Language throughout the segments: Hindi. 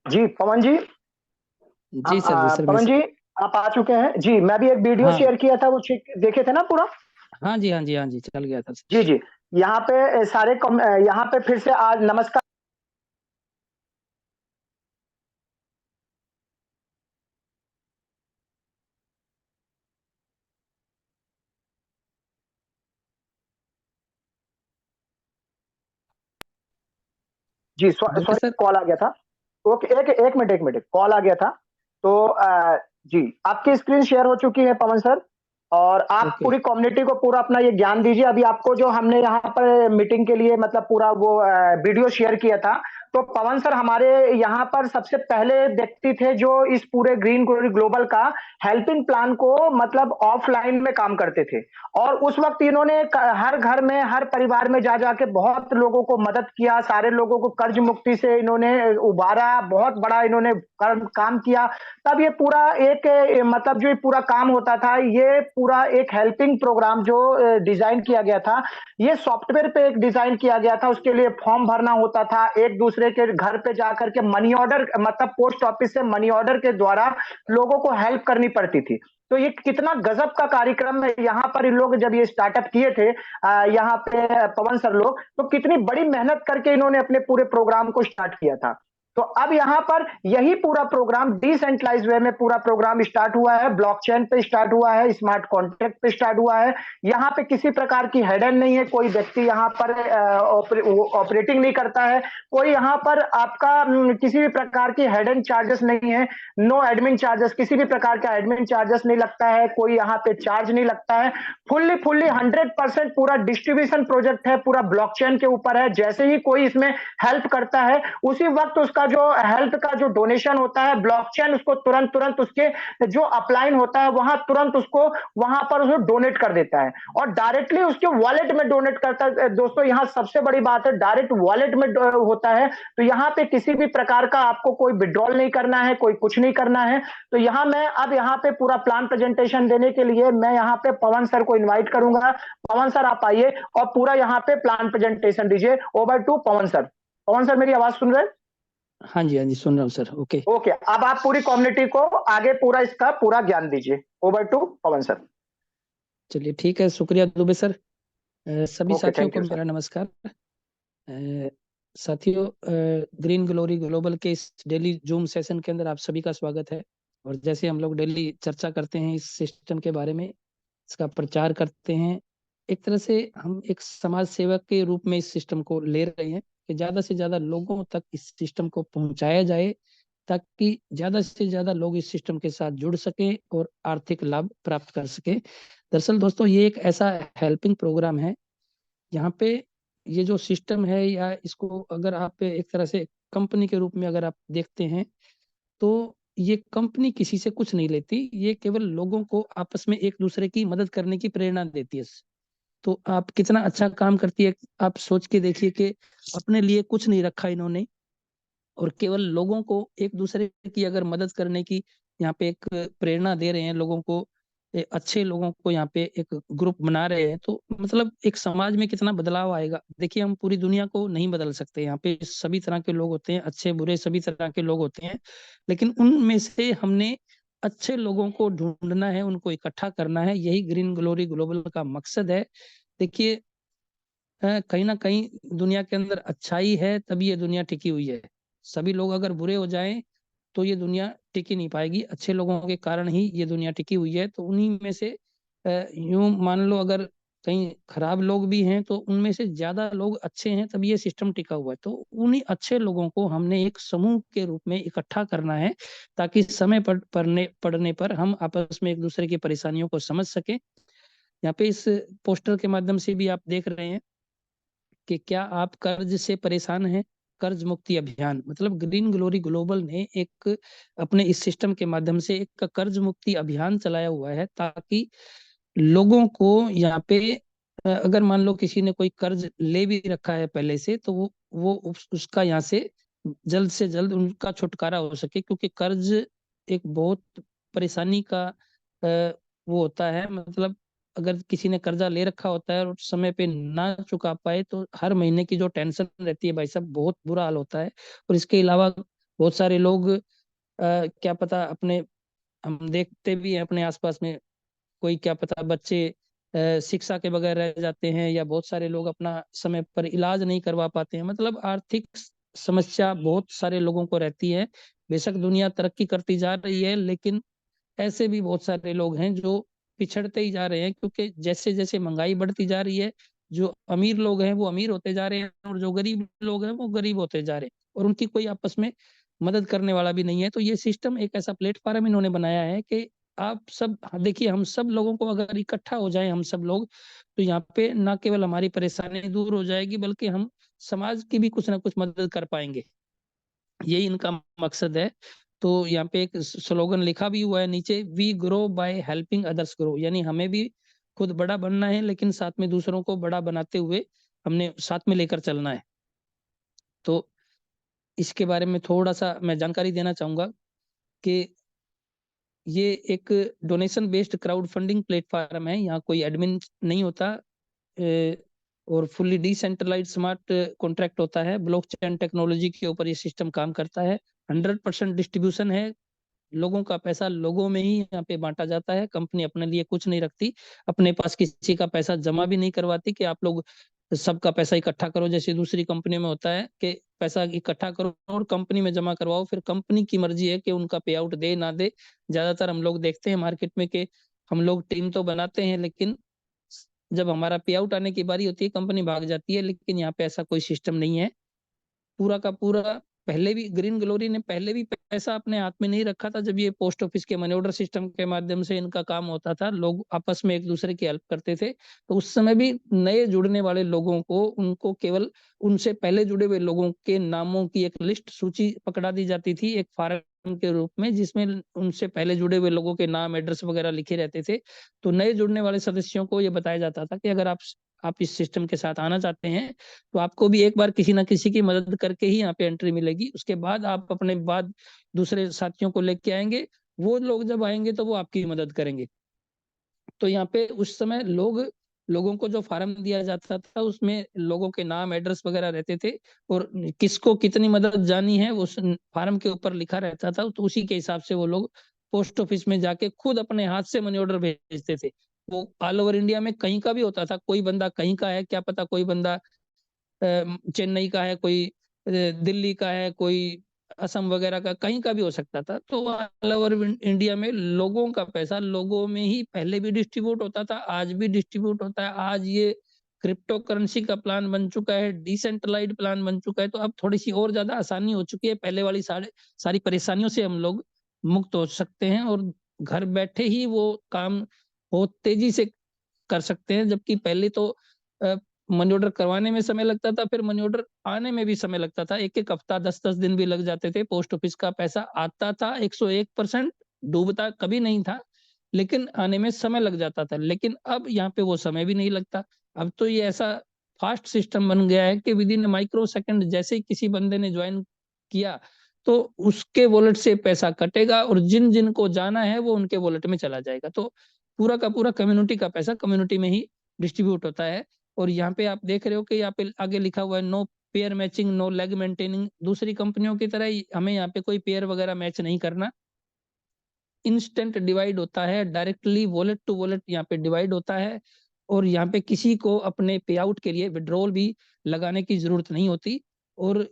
जी पवन जी। जी सर, जी सर, मैं पवन जी, आप आ चुके हैं जी। मैं भी एक वीडियो हाँ शेयर किया था, वो देखे थे ना पूरा? हाँ जी, हाँ जी, हाँ जी, चल गया था जी सर। जी। यहाँ पे यहाँ पे फिर से आज नमस्कार। जी बोलिए सॉरी, सर। कॉल आ गया था। ओके, एक एक मिनट, कॉल आ गया था। तो जी, आपकी स्क्रीन शेयर हो चुकी है पवन सर। और आप ओके। पूरी कम्युनिटी को पूरा अपना ये ज्ञान दीजिए। अभी आपको जो हमने यहाँ पर मीटिंग के लिए मतलब पूरा वो वीडियो शेयर किया था। तो पवन सर हमारे यहाँ पर सबसे पहले व्यक्ति थे जो इस पूरे ग्रीन ग्लोबल का हेल्पिंग प्लान को मतलब ऑफलाइन में काम करते थे। और उस वक्त इन्होंने हर घर में, हर परिवार में जा जाके बहुत लोगों को मदद किया, सारे लोगों को कर्ज मुक्ति से इन्होंने उबारा, बहुत बड़ा इन्होंने काम किया। तब ये पूरा एक मतलब जो ये पूरा काम होता था, ये पूरा एक हेल्पिंग प्रोग्राम जो डिजाइन किया गया था, ये सॉफ्टवेयर पे एक डिजाइन किया गया था। उसके लिए फॉर्म भरना होता था, एक दूसरे के घर पे जाकर के मनी ऑर्डर मतलब पोस्ट ऑफिस से मनी ऑर्डर के द्वारा लोगों को हेल्प करनी पड़ती थी। तो ये कितना गजब का कार्यक्रम है। यहाँ पर इन लोग जब ये स्टार्टअप किए थे यहाँ पे पवन सर लोग, तो कितनी बड़ी मेहनत करके इन्होंने अपने पूरे प्रोग्राम को स्टार्ट किया था। तो अब यहाँ पर यही पूरा प्रोग्राम डिसेंट्रलाइज वे में पूरा प्रोग्राम स्टार्ट हुआ है, ब्लॉकचेन पे स्टार्ट हुआ है, स्मार्ट कॉन्ट्रैक्ट पे स्टार्ट हुआ है। यहाँ पे किसी प्रकार की हेडन नहीं है, कोई व्यक्ति यहाँ पर ऑपरेटिंग नहीं करता है, कोई यहाँ पर आपका किसी भी प्रकार की हेडन चार्जेस नहीं है। नो एडमिन चार्जेस, किसी भी प्रकार का एडमिन चार्जेस नहीं लगता है, कोई यहाँ पे चार्ज नहीं लगता है। फुल्ली फुल्ली 100% पूरा डिस्ट्रीब्यूशन प्रोजेक्ट है, पूरा ब्लॉकचेन के ऊपर है। जैसे ही कोई इसमें हेल्प करता है, उसी वक्त उसका जो हेल्प का जो डोनेशन होता है, ब्लॉकचेन उसको तुरंत तुरंत उसके जो अपलाइन होता है वहां तुरंत उसको वहां पर उसको डोनेट कर देता है और डायरेक्टली उसके वॉलेट में डोनेट करता है। दोस्तों यहाँ सबसे बड़ी बात है, डायरेक्ट वॉलेट में होता है। तो यहाँ पे किसी भी प्रकार का आपको कोई विड्रॉल नहीं करना है, कोई कुछ नहीं करना है। तो यहाँ मैं अब यहाँ पे पूरा प्लान प्रेजेंटेशन देने के लिए मैं यहाँ पे पवन सर को इनवाइट करूंगा। पवन सर आप आइए और पूरा यहाँ पे प्लान प्रेजेंटेशन दीजिए। Over to Pawan sir. Pawan sir मेरी आवाज सुन रहे हैं? हाँ जी, हाँ जी, सुन रहा हूँ सर। ओके। ओके, अब आप पूरी कम्युनिटी को आगे पूरा इसका पूरा ज्ञान दीजिए। Over to Pawan sir. चलिए ठीक है, शुक्रिया दुबे सर। सभी ओके, साथियों थैंक को यू सर। मेरा नमस्कार। साथियों, ग्रीन ग्लोरी ग्लोबल के इस डेली जूम सेशन के अंदर आप सभी का स्वागत है। और जैसे हम लोग डेली चर्चा करते हैं इस सिस्टम के बारे में, इसका प्रचार करते हैं, एक तरह से हम एक समाज सेवक के रूप में इस सिस्टम को ले रहे हैं कि ज़्यादा से ज़्यादा लोगों तक इस सिस्टम को पहुंचाया जाए, ताकि ज़्यादा से ज़्यादा लोग इस सिस्टम के साथ जुड़ सकें और आर्थिक लाभ प्राप्त कर सकें। दरअसल दोस्तों, ये एक ऐसा हेल्पिंग प्रोग्राम है यहाँ पे, ये जो सिस्टम है, या इसको अगर आप एक तरह से कंपनी के रूप में अगर आप देखते हैं, तो ये कंपनी किसी से कुछ नहीं लेती, ये केवल लोगों को आपस में एक दूसरे की मदद करने की प्रेरणा देती है। तो आप कितना अच्छा काम करती है, आप सोच के देखिए कि अपने लिए कुछ नहीं रखा इन्होंने, और केवल लोगों को एक दूसरे की अगर मदद करने की यहाँ पे एक प्रेरणा दे रहे हैं लोगों को, अच्छे लोगों को यहाँ पे एक ग्रुप बना रहे हैं, तो मतलब एक समाज में कितना बदलाव आएगा। देखिए, हम पूरी दुनिया को नहीं बदल सकते, यहाँ पे सभी तरह के लोग होते हैं, अच्छे बुरे सभी तरह के लोग होते हैं, लेकिन उनमें से हमने अच्छे लोगों को ढूंढना है, उनको इकट्ठा करना है, यही ग्रीन ग्लोरी ग्लोबल का मकसद है। देखिए, कहीं ना कहीं दुनिया के अंदर अच्छाई है तभी ये दुनिया टिकी हुई है। सभी लोग अगर बुरे हो जाएं तो ये दुनिया टिकी नहीं पाएगी, अच्छे लोगों के कारण ही ये दुनिया टिकी हुई है। तो उन्हीं में से यूं मान लो, अगर कहीं खराब लोग भी हैं तो उनमें से ज्यादा लोग अच्छे हैं, तभी ये सिस्टम टिका हुआ है। तो उन्हीं अच्छे लोगों को हमने एक समूह के रूप में इकट्ठा करना है, ताकि समय पड़ने पर हम आपस में एक दूसरे की परेशानियों को समझ सके। यहाँ पे इस पोस्टर के माध्यम से भी आप देख रहे हैं कि क्या आप कर्ज से परेशान हैं। कर्ज मुक्ति अभियान, मतलब ग्रीन ग्लोरी ग्लोबल ने एक अपने इस सिस्टम के माध्यम से एक कर्ज मुक्ति अभियान चलाया हुआ है, ताकि लोगों को यहाँ पे अगर मान लो किसी ने कोई कर्ज ले भी रखा है पहले से, तो उसका यहाँ से जल्द उनका छुटकारा हो सके, क्योंकि कर्ज एक बहुत परेशानी का वो होता है। मतलब अगर किसी ने कर्जा ले रखा होता है और समय पे ना चुका पाए, तो हर महीने की जो टेंशन रहती है भाई साहब, बहुत बुरा हाल होता है। और इसके अलावा बहुत सारे लोग क्या पता अपने, हम देखते भी हैं अपने आसपास में, कोई क्या पता बच्चे शिक्षा के बगैर रह जाते हैं, या बहुत सारे लोग अपना समय पर इलाज नहीं करवा पाते हैं। मतलब आर्थिक समस्या बहुत सारे लोगों को रहती है। बेशक दुनिया तरक्की करती जा रही है, लेकिन ऐसे भी बहुत सारे लोग हैं जो पिछड़ते ही जा रहे हैं, क्योंकि जैसे जैसे महंगाई बढ़ती जा रही है, जो अमीर लोग हैं वो अमीर होते जा रहे हैं, और जो गरीब लोग हैं वो गरीब होते जा रहे हैं, और उनकी कोई आपस में मदद करने वाला भी नहीं है। तो ये सिस्टम एक ऐसा प्लेटफॉर्म इन्होंने बनाया है कि आप सब देखिए, हम सब लोगों को अगर इकट्ठा हो जाए हम सब लोग, तो यहाँ पे ना केवल हमारी परेशानी दूर हो जाएगी, बल्कि हम समाज की भी कुछ ना कुछ मदद कर पाएंगे। यही इनका मकसद है। तो यहाँ पे एक स्लोगन लिखा भी हुआ है नीचे, we grow by helping others grow, यानी हमें भी खुद बड़ा बनना है, लेकिन साथ में दूसरों को बड़ा बनाते हुए हमने साथ में लेकर चलना है। तो इसके बारे में थोड़ा सा मैं जानकारी देना चाहूंगा कि ये एक donation based crowd funding platform है। यहाँ कोई एडमिन नहीं होता, और फुल्ली डिसेंट्रलाइज्ड स्मार्ट कॉन्ट्रैक्ट होता है। ब्लॉकचेन टेक्नोलॉजी के ऊपर ये सिस्टम काम करता है। 100% डिस्ट्रीब्यूशन है, लोगों का पैसा लोगों में ही यहाँ पे बांटा जाता है। कंपनी अपने लिए कुछ नहीं रखती, अपने पास किसी का पैसा जमा भी नहीं करवाती कि आप लोग सबका पैसा इकट्ठा करो, जैसे दूसरी कंपनी में होता है कि पैसा इकट्ठा करो और कंपनी में जमा करवाओ, फिर कंपनी की मर्जी है कि उनका पे आउट दे ना दे। ज्यादातर हम लोग देखते हैं मार्केट में कि हम लोग टीम तो बनाते हैं, लेकिन जब हमारा पे आउट आने की बारी होती है कंपनी भाग जाती है। लेकिन यहाँ पे ऐसा कोई सिस्टम नहीं है। पूरा का पूरा, पहले भी ग्रीन ग्लोरी ने पहले भी पैसा अपने हाथ में नहीं रखा था। जब ये पोस्ट ऑफिस के मनी ऑर्डर सिस्टम के माध्यम से इनका काम होता था, लोग आपस में एक दूसरे की हेल्प करते थे, तो उस समय भी नए जुड़ने वाले लोगों को, उनको केवल उनसे पहले जुड़े हुए लोगों के नामों की एक लिस्ट, सूची पकड़ा दी जाती थी एक फार्म के रूप में, जिसमें उनसे पहले जुड़े हुए लोगों के नाम, एड्रेस वगैरह लिखे रहते थे। तो नए जुड़ने वाले सदस्यों को ये बताया जाता था कि अगर आप इस सिस्टम के साथ आना चाहते हैं, तो आपको भी एक बार किसी ना किसी की मदद करके ही यहाँ पे एंट्री मिलेगी। उसके बाद आप अपने बाद दूसरे साथियों को लेके आएंगे, वो लोग जब आएंगे तो वो आपकी मदद करेंगे। तो यहाँ पे उस समय लोगों को जो फार्म दिया जाता था उसमें लोगों के नाम, एड्रेस वगैरह रहते थे, और किसको कितनी मदद जानी है उस फार्म के ऊपर लिखा रहता था। तो उसी के हिसाब से वो लोग पोस्ट ऑफिस में जाके खुद अपने हाथ से मनी ऑर्डर भेजते थे। वो ऑल ओवर इंडिया में कहीं का भी होता था, कोई बंदा कहीं का है, क्या पता कोई बंदा चेन्नई का है, कोई दिल्ली का है, कोई असम वगैरह का, कहीं का भी हो सकता था। तो ऑल ओवर इंडिया में लोगों का पैसा लोगों में ही पहले भी डिस्ट्रीब्यूट होता था, आज भी डिस्ट्रीब्यूट होता है। आज ये क्रिप्टो करेंसी का प्लान बन चुका है, डिसेंट्रलाइज्ड प्लान बन चुका है, तो अब थोड़ी सी और ज्यादा आसानी हो चुकी है। पहले वाली सारी परेशानियों से हम लोग मुक्त हो सकते हैं, और घर बैठे ही वो काम बहुत तेजी से कर सकते हैं। जबकि पहले तो मनी ऑर्डर करवाने में समय लगता था, फिर मनी ऑर्डर आने में भी समय लगता था, एक एक हफ्ता, 10-10 दिन भी लग जाते थे। पोस्ट ऑफिस का पैसा आता था 101%, डूबता कभी नहीं था, लेकिन आने में समय लग जाता था। लेकिन अब यहाँ पे वो समय भी नहीं लगता। अब तो ये ऐसा फास्ट सिस्टम बन गया है कि विद इन माइक्रो सेकंड, जैसे ही किसी बंदे ने ज्वाइन किया, तो उसके वॉलेट से पैसा कटेगा, और जिन जिन को जाना है वो उनके वॉलेट में चला जाएगा। तो पूरा का पूरा कम्युनिटी का पैसा कम्युनिटी में ही डिस्ट्रीब्यूट होता है। और यहाँ पे आप देख रहे हो कि यहाँ पे आगे लिखा हुआ है, no pair matching, no leg maintaining. दूसरी कंपनियों की तरह हमें यहाँ पे कोई पेयर वगैरह मैच नहीं करना। इंस्टेंट डिवाइड होता है, डायरेक्टली वॉलेट टू वॉलेट यहाँ पे डिवाइड होता है। और यहाँ पे किसी को अपने पे आउट के लिए विड्रॉल भी लगाने की जरूरत नहीं होती, और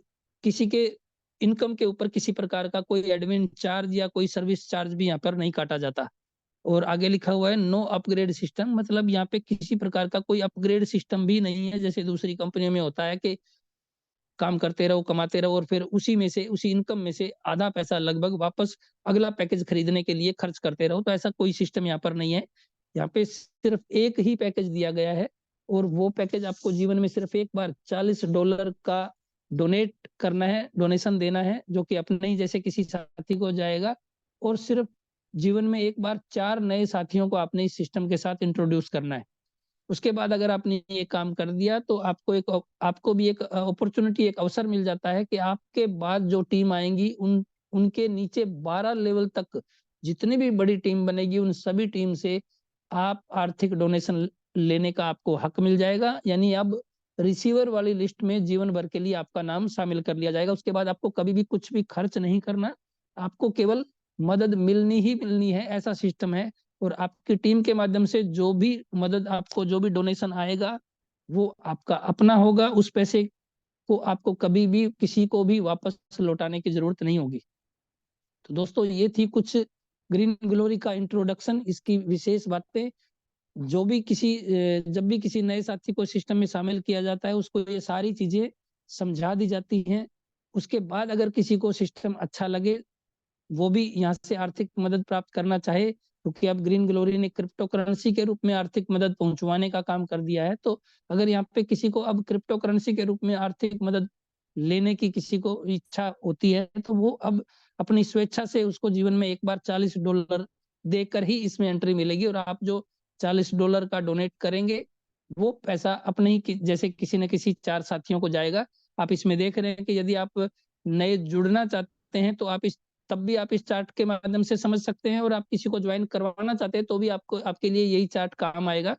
किसी के इनकम के ऊपर किसी प्रकार का कोई एडमिन चार्ज या कोई सर्विस चार्ज भी यहाँ पर नहीं काटा जाता। और आगे लिखा हुआ है, नो अपग्रेड सिस्टम, मतलब यहाँ पे किसी प्रकार का कोई अपग्रेड सिस्टम भी नहीं है, जैसे दूसरी कंपनियों में होता है कि काम करते रहो, कमाते रहो, और फिर उसी में से, उसी इनकम में से आधा पैसा लगभग वापस अगला पैकेज खरीदने के लिए खर्च करते रहो। तो ऐसा कोई सिस्टम यहाँ पर नहीं है। यहाँ पे सिर्फ एक ही पैकेज दिया गया है, और वो पैकेज आपको जीवन में सिर्फ एक बार $40 का डोनेट करना है, डोनेशन देना है, जो कि अपने ही जैसे किसी साथी को जाएगा। और सिर्फ जीवन में एक बार 4 नए साथियों को आपने इस सिस्टम के साथ इंट्रोड्यूस करना है। उसके बाद अगर आपने ये काम कर दिया, तो आपको भी एक अपॉर्चुनिटी, एक अवसर मिल जाता है कि आपके बाद जो टीम आएंगी, उनके नीचे 12 लेवल तक जितनी भी बड़ी टीम बनेगी, उन सभी टीम से आप आर्थिक डोनेशन लेने का आपको हक मिल जाएगा। यानी अब रिसीवर वाली लिस्ट में जीवन भर के लिए आपका नाम शामिल कर लिया जाएगा। उसके बाद आपको कभी भी कुछ भी खर्च नहीं करना, आपको केवल मदद मिलनी ही मिलनी है, ऐसा सिस्टम है। और आपकी टीम के माध्यम से जो भी मदद आपको, जो भी डोनेशन आएगा, वो आपका अपना होगा। उस पैसे को आपको कभी भी किसी को भी वापस लौटाने की जरूरत नहीं होगी। तो दोस्तों, ये थी कुछ ग्रीन ग्लोरी का इंट्रोडक्शन, इसकी विशेष बातें। जो भी जब भी किसी नए साथी को सिस्टम में शामिल किया जाता है, उसको ये सारी चीजें समझा दी जाती हैं। उसके बाद अगर किसी को सिस्टम अच्छा लगे, वो भी यहाँ से आर्थिक मदद प्राप्त करना चाहे, क्योंकि अब ग्रीन ग्लोरी ने क्रिप्टो करेंसी के रूप में आर्थिक मदद पहुंचवाने का काम कर दिया है। तो अगर यहाँ पे किसी को अब क्रिप्टो करेंसी के रूप में आर्थिक मदद लेने की किसी को इच्छा होती है, तो वो अब अपनी स्वेच्छा से, उसको जीवन में एक बार $40 देकर ही इसमें एंट्री मिलेगी। और आप जो $40 का डोनेट करेंगे, वो पैसा अपने ही जैसे किसी न किसी 4 साथियों को जाएगा। आप इसमें देख रहे हैं कि यदि आप नए जुड़ना चाहते हैं, तो आप तब भी आप इस चार्ट के माध्यम से समझ सकते हैं। और आप किसी को ज्वाइन करवाना चाहते हैं, तो भी आपके लिए यही चार्ट काम आएगा।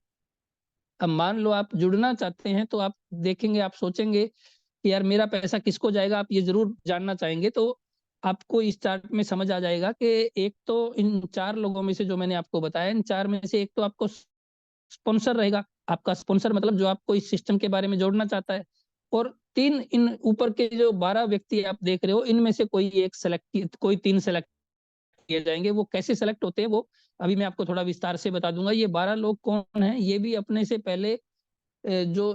अब मान लो आप जुड़ना चाहते हैं, तो आप देखेंगे, आप सोचेंगे कि यार मेरा पैसा किसको जाएगा, आप ये जरूर जानना चाहेंगे। तो आपको इस चार्ट में समझ आ जाएगा कि एक तो इन 4 लोगों में से, जो मैंने आपको बताया, इन 4 में से एक तो आपको स्पॉन्सर रहेगा। आपका स्पॉन्सर मतलब जो आपको इस सिस्टम के बारे में जोड़ना चाहता है। और 3 इन ऊपर के जो 12 व्यक्ति आप देख रहे हो, इनमें से कोई 3 सेलेक्ट किए जाएंगे। वो कैसे सेलेक्ट होते हैं, वो अभी मैं आपको थोड़ा विस्तार से बता दूंगा। ये 12 लोग कौन हैं, ये भी अपने से पहले जो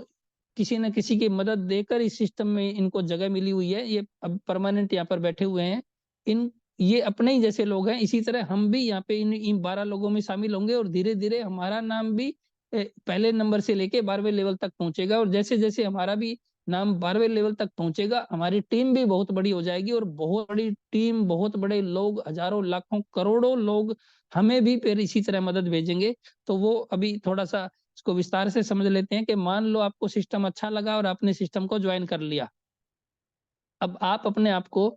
किसी न किसी की मदद देकर इस सिस्टम में इनको जगह मिली हुई है, ये अब परमानेंट यहाँ पर बैठे हुए हैं। ये अपने ही जैसे लोग हैं। इसी तरह हम भी यहाँ पे इन 12 लोगों में शामिल होंगे, और धीरे धीरे हमारा नाम भी पहले नंबर से लेके 12वें लेवल तक पहुंचेगा। और जैसे जैसे हमारा भी नाम 12वें लेवल तक पहुंचेगा, हमारी टीम भी बहुत बड़ी हो जाएगी। और बहुत बड़ी टीम, बहुत बड़े लोग, हजारों, लाखों, करोड़ों लोग हमें भी फिर इसी तरह मदद भेजेंगे। तो वो अभी थोड़ा सा इसको विस्तार से समझ लेते हैं। कि मान लो आपको सिस्टम अच्छा लगा और आपने सिस्टम को ज्वाइन कर लिया। अब आप अपने आप को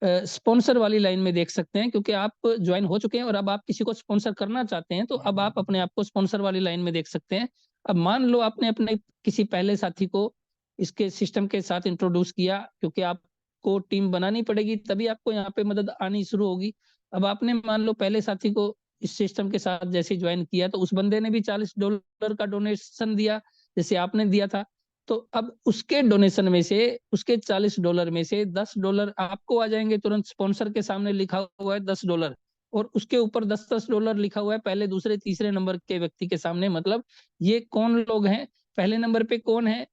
स्पॉन्सर वाली लाइन में देख सकते हैं, क्योंकि आप ज्वाइन हो चुके हैं और अब आप किसी को स्पॉन्सर करना चाहते हैं। तो अब आप अपने आप को स्पॉन्सर वाली लाइन में देख सकते हैं। अब मान लो आपने अपने किसी पहले साथी को इसके सिस्टम के साथ इंट्रोड्यूस किया, क्योंकि आपको टीम बनानी पड़ेगी, तभी आपको यहाँ पे मदद आनी शुरू होगी। अब आपने मान लो पहले साथी को इस सिस्टम के साथ जैसे ज्वाइन किया, तो उस बंदे ने भी $40 का डोनेशन दिया, जैसे आपने दिया था। तो अब उसके डोनेशन में से, उसके $40 में से $10 आपको आ जाएंगे तुरंत। स्पॉन्सर के सामने लिखा हुआ है $10, और उसके ऊपर $10 लिखा हुआ है पहले, दूसरे, तीसरे नंबर के व्यक्ति के सामने। मतलब ये कौन लोग हैं, पहले नंबर पे कौन है।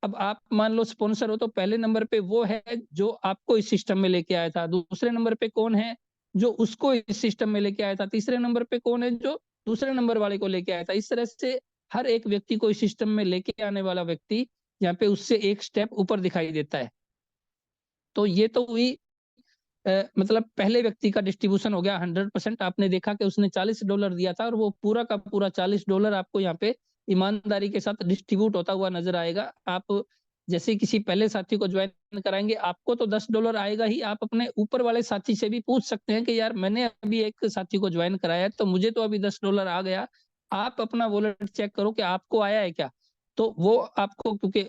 अब आप मान लो स्पॉन्सर हो, तो पहले नंबर पे वो है जो आपको इस सिस्टम में लेके आया था। दूसरे नंबर पे कौन है, जो उसको इस सिस्टम में लेके आया था। तीसरे नंबर पे कौन है, जो दूसरे नंबर वाले को लेके आया था। इस तरह से हर एक व्यक्ति को इस सिस्टम में लेके आने वाला व्यक्ति यहाँ पे उससे एक स्टेप ऊपर दिखाई देता है। तो ये तो हुई मतलब पहले व्यक्ति का डिस्ट्रीब्यूशन हो गया 100%। आपने देखा कि उसने $40 दिया था, और वो पूरा का पूरा $40 आपको यहाँ पे ईमानदारी के साथ डिस्ट्रीब्यूट होता हुआ नजर आएगा। आप जैसे किसी पहले साथी को ज्वाइन कराएंगे, आपको तो $10 आएगा ही। आप अपने ऊपर वाले साथी से भी पूछ सकते हैं कि यार मैंने अभी एक साथी को ज्वाइन कराया, तो मुझे तो अभी $10 आ गया, आप अपना वॉलेट चेक करो कि आपको आया है क्या। तो वो आपको, क्योंकि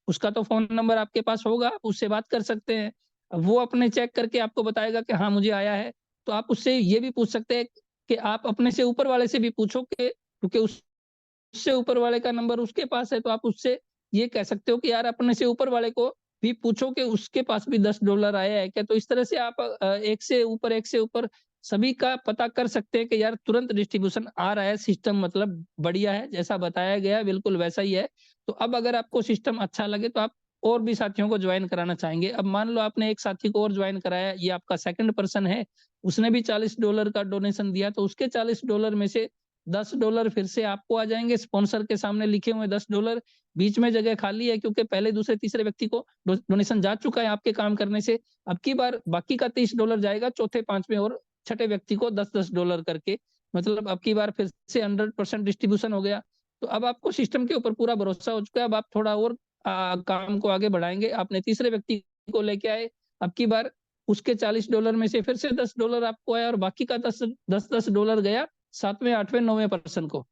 उसका तो फोन नंबर आपके पास होगा, आप उससे बात कर सकते हैं। वो अपने चेक करके आपको बताएगा कि हाँ मुझे आया है। तो आप उससे ये भी पूछ सकते हैं कि आप अपने से ऊपर वाले से भी पूछो, कि क्योंकि उससे ऊपर वाले का नंबर उसके पास है, तो आप उससे ये कह सकते हो कि यार अपने से ऊपर वाले को भी पूछो कि उसके पास भी $10 आया है क्या। तो इस तरह से आप एक से ऊपर सभी का पता कर सकते हैं कि यार तुरंत डिस्ट्रीब्यूशन आ रहा है। सिस्टम मतलब बढ़िया है, जैसा बताया गया है बिल्कुल वैसा ही है। तो अब अगर आपको सिस्टम अच्छा लगे, तो आप और भी साथियों को ज्वाइन कराना चाहेंगे। अब मान लो आपने एक साथी को और ज्वाइन कराया, ये आपका सेकंड पर्सन है, उसने भी $40 का डोनेशन दिया, तो उसके $40 में से $10 फिर से आपको आ जाएंगे। स्पॉन्सर के सामने लिखे हुए $10, बीच में जगह खाली है, क्योंकि पहले, दूसरे, तीसरे व्यक्ति को डोनेशन जा चुका है आपके काम करने से। अब की बार बाकी का $30 जाएगा, चौथे, पांचवें और छठे व्यक्ति को $10 करके। मतलब अब की बार फिर से 100% डिस्ट्रीब्यूशन हो गया। तो अब आपको सिस्टम के ऊपर पूरा भरोसा हो चुका है। अब आप थोड़ा और काम को आगे बढ़ाएंगे। आपने तीसरे व्यक्ति को लेके आए, अब की बार उसके $40 में से फिर से $10 आपको आया, और बाकी का $10 गया 7वें, 8वें, 9वें पर्सन को।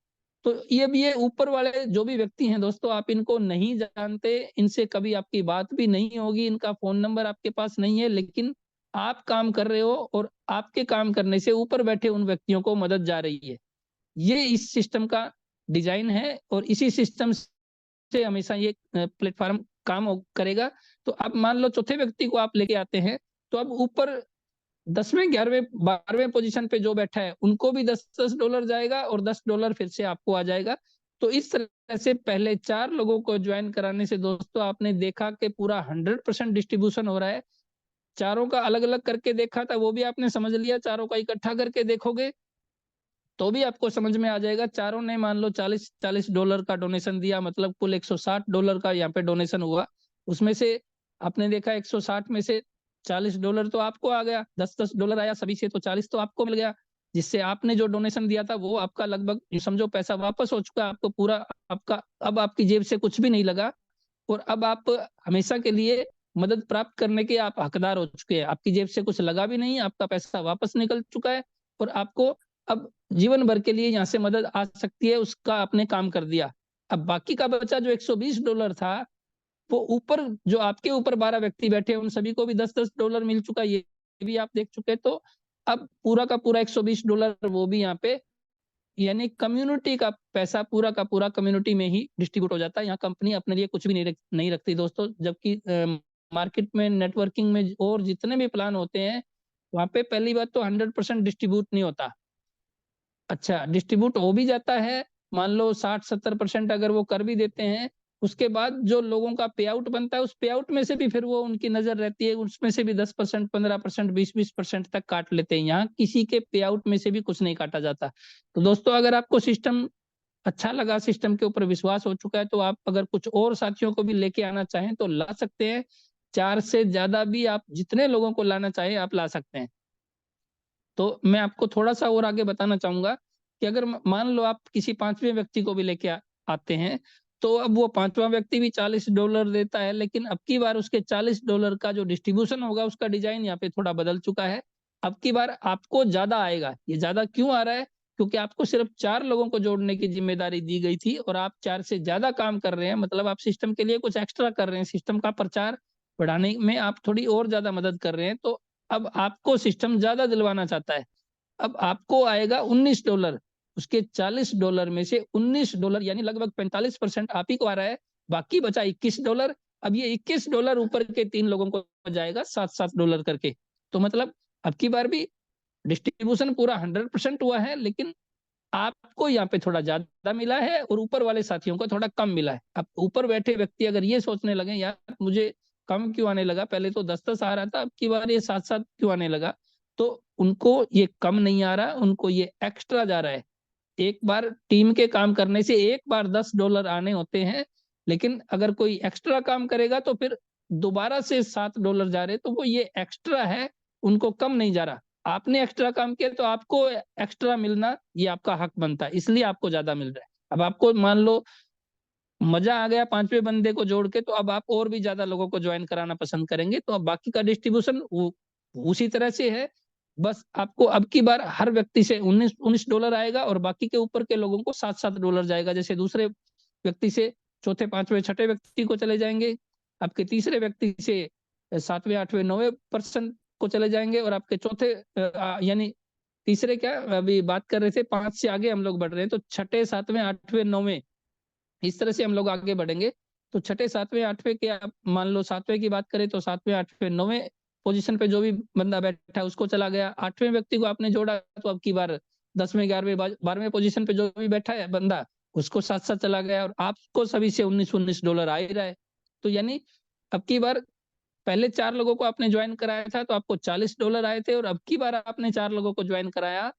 तो ये ऊपर वाले जो भी व्यक्ति हैं दोस्तों, आप इनको नहीं जानते, इनसे कभी आपकी बात भी नहीं होगी, इनका फोन नंबर आपके पास नहीं है, लेकिन आप काम कर रहे हो और आपके काम करने से ऊपर बैठे उन व्यक्तियों को मदद जा रही है। ये इस सिस्टम का डिजाइन है और इसी सिस्टम से हमेशा ये प्लेटफॉर्म काम करेगा। तो अब मान लो चौथे व्यक्ति को आप लेके आते हैं, तो अब ऊपर 10वें 11वें 12वें पोजीशन पे जो बैठा है उनको भी $10 जाएगा और $10 फिर से आपको आ जाएगा। तो इस तरह से पहले 4 लोगों को ज्वाइन कराने से दोस्तों आपने देखा कि पूरा 100% डिस्ट्रीब्यूशन हो रहा है। चारों का अलग अलग करके देखा था, वो भी आपने समझ लिया, चारों का इकट्ठा करके देखोगे तो भी आपको समझ में आ जाएगा। चारों ने मान लो $40 का डोनेशन दिया, मतलब कुल $160 का यहाँ पे डोनेशन हुआ। उसमें से आपने देखा 160 में से $40 तो आपको आ गया, $10 आया सभी से, तो 40 तो आपको मिल गया। जिससे आपने जो डोनेशन दिया था वो आपका लगभग समझो पैसा वापस हो चुका, आपको पूरा आपका, अब आपकी जेब से कुछ भी नहीं लगा और अब आप हमेशा के लिए मदद प्राप्त करने के आप हकदार हो चुके हैं। आपकी जेब से कुछ लगा भी नहीं, आपका पैसा वापस निकल चुका है और आपको अब जीवन भर के लिए यहाँ से मदद आ सकती है, उसका आपने काम कर दिया। अब बाकी का बचा जो $120 था, वो ऊपर जो आपके ऊपर 12 व्यक्ति बैठे उन सभी को भी $10 मिल चुका, ये भी आप देख चुके। तो अब पूरा का पूरा $120 वो भी यहाँ पे, यानी कम्युनिटी का पैसा पूरा का पूरा कम्युनिटी में ही डिस्ट्रीब्यूट हो जाता है। यहाँ कंपनी अपने लिए कुछ भी नहीं रखती दोस्तों। जबकि मार्केट में नेटवर्किंग में और जितने भी प्लान होते हैं, वहां पे पहली बात तो 100% डिस्ट्रीब्यूट नहीं होता। अच्छा, डिस्ट्रीब्यूट हो भी जाता है, मान लो 60-70% अगर वो कर भी देते हैं, उसके बाद जो लोगों का पे आउट बनता है, उस पे आउट में से भी फिर वो उनकी नजर रहती है, उसमें से भी 10%, 15%, 20% तक काट लेते हैं। यहाँ किसी के पे आउट में से भी कुछ नहीं काटा जाता। तो दोस्तों, अगर आपको सिस्टम अच्छा लगा, सिस्टम के ऊपर विश्वास हो चुका है, तो आप अगर कुछ और साथियों को भी लेके आना चाहें तो ला सकते हैं। 4 से ज्यादा भी आप जितने लोगों को लाना चाहे आप ला सकते हैं। तो मैं आपको थोड़ा सा और आगे बताना चाहूंगा कि अगर मान लो आप किसी 5वें व्यक्ति को भी लेके आते हैं, तो अब वो 5वां व्यक्ति भी $40 देता है, लेकिन अब की बार उसके $40 का जो डिस्ट्रीब्यूशन होगा उसका डिजाइन यहाँ पे थोड़ा बदल चुका है। अब की बार आपको ज्यादा आएगा। ये ज्यादा क्यों आ रहा है? क्योंकि आपको सिर्फ 4 लोगों को जोड़ने की जिम्मेदारी दी गई थी और आप 4 से ज्यादा काम कर रहे हैं, मतलब आप सिस्टम के लिए कुछ एक्स्ट्रा कर रहे हैं, सिस्टम का प्रचार बढ़ाने में आप थोड़ी और ज्यादा मदद कर रहे हैं। तो अब आपको सिस्टम ज्यादा दिलवाना चाहता है। अब आपको आएगा $19, उसके $40 में से $19 यानी लगभग 45% आप ही को आ रहा है, बाकी बचा $21। अब ये $21 ऊपर के 3 लोगों को जाएगा $7-7 करके। तो मतलब अब की बार भी डिस्ट्रीब्यूशन पूरा 100% हुआ है, लेकिन आपको यहाँ पे थोड़ा ज्यादा मिला है और ऊपर वाले साथियों को थोड़ा कम मिला है। अब ऊपर बैठे व्यक्ति अगर ये सोचने लगे यार मुझे कम क्यों आने लगा, पहले तो 10-10 आ रहा था, अब की बार ये 7-7 क्यों आने लगा, तो उनको ये कम नहीं आ रहा, उनको ये एक्स्ट्रा जा रहा है। एक बार टीम के काम करने से एक बार $10 आने होते हैं, लेकिन अगर कोई एक्स्ट्रा काम करेगा तो फिर दोबारा से $7 जा रहे, तो वो ये एक्स्ट्रा है, उनको कम नहीं जा रहा। आपने एक्स्ट्रा काम किया तो आपको एक्स्ट्रा मिलना ये आपका हक बनता है, इसलिए आपको ज्यादा मिल रहा है। अब आपको मान लो मजा आ गया 5वें बंदे को जोड़ के, तो अब आप और भी ज्यादा लोगों को ज्वाइन कराना पसंद करेंगे, तो अब बाकी का डिस्ट्रीब्यूशन उसी तरह से है। बस आपको अब की बार हर व्यक्ति से $19 आएगा और बाकी के ऊपर के लोगों को $7-7 जाएगा। जैसे दूसरे व्यक्ति से चौथे 5वें 6ठे व्यक्ति को चले जाएंगे, आपके तीसरे व्यक्ति से 7वें 8वें 9वें% को चले जाएंगे और आपके चौथे यानी तीसरे क्या अभी बात कर रहे थे 5 से आगे हम लोग बढ़ रहे हैं, तो 6ठे 7वें 8वें 9वें इस तरह से हम लोग आगे बढ़ेंगे। तो 6ठे 7वें 8वें के आप मान लो 7वें की बात करें तो 7वें 8वें 9वें पोजीशन पे जो भी बंदा बैठा है उसको चला गया। 8वें व्यक्ति को आपने जोड़ा तो अब की बार 10वें 11वें 12वें पोजीशन पे जो भी बैठा है बंदा उसको साथ साथ चला गया और आपको सभी से $19 आ ही रहा है। तो यानी अब की बार पहले 4 लोगों को आपने ज्वाइन कराया था तो आपको $40 आए थे और अब की बार आपने 4 लोगों को ज्वाइन कराया,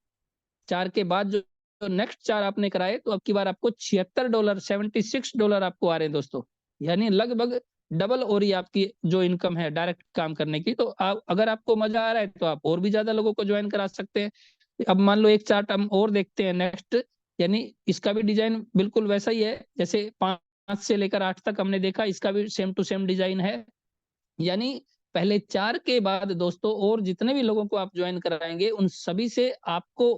4 के बाद जो नेक्स्ट 4 आपने कराए तो अब की बार आपको $76 $76 आपको आ रहे हैं दोस्तों। यानी लगभग डबल हो रही है आपकी जो इनकम है डायरेक्ट काम करने की। तो आप अगर आपको मजा आ रहा है तो आप और भी ज्यादा लोगों को ज्वाइन करा सकते हैं। अब मान लो एक चार्ट हम और देखते हैं नेक्स्ट, यानी इसका भी डिजाइन बिल्कुल वैसा ही है जैसे 5 से लेकर 8 तक हमने देखा, इसका भी सेम टू सेम डिजाइन है। यानी पहले 4 के बाद दोस्तों और जितने भी लोगों को आप ज्वाइन कराएंगे उन सभी से आपको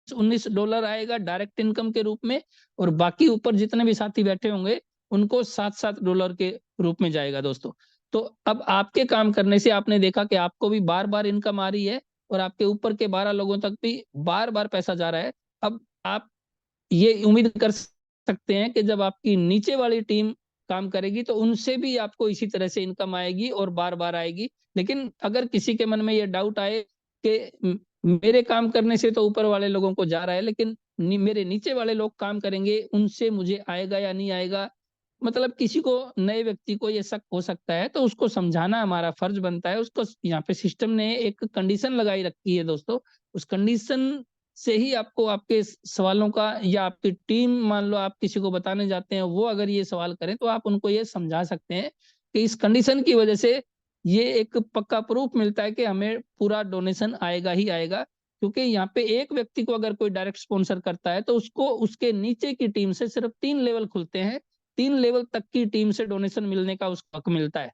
$19 आएगा डायरेक्ट इनकम के रूप में, और बाकी ऊपर जितने भी साथी बैठे होंगे उनको $7-7 के रूप में जाएगा दोस्तों। तो अब आपके काम करने से आपने देखा कि आपको भी बार बार इनकम आ रही है और आपके ऊपर के 12 लोगों तक भी बार बार पैसा जा रहा है। अब आप ये उम्मीद कर सकते हैं कि जब आपकी नीचे वाली टीम काम करेगी तो उनसे भी आपको इसी तरह से इनकम आएगी और बार बार आएगी। लेकिन अगर किसी के मन में ये डाउट आए कि मेरे काम करने से तो ऊपर वाले लोगों को जा रहा है, लेकिन मेरे नीचे वाले लोग काम करेंगे उनसे मुझे आएगा या नहीं आएगा, मतलब किसी को, नए व्यक्ति को ये शक हो सकता है, तो उसको समझाना हमारा फर्ज बनता है। उसको यहाँ पे सिस्टम ने एक कंडीशन लगाई रखी है दोस्तों, उस कंडीशन से ही आपको आपके सवालों का, या आपकी टीम मान लो आप किसी को बताने जाते हैं, वो अगर ये सवाल करें तो आप उनको ये समझा सकते हैं कि इस कंडीशन की वजह से ये एक पक्का प्रूफ मिलता है कि हमें पूरा डोनेशन आएगा ही आएगा। क्योंकि यहाँ पे एक व्यक्ति को अगर कोई डायरेक्ट स्पॉन्सर करता है तो उसको उसके नीचे की टीम से सिर्फ 3 लेवल खुलते हैं, 3 लेवल तक की टीम से डोनेशन मिलने का उसको हक मिलता है।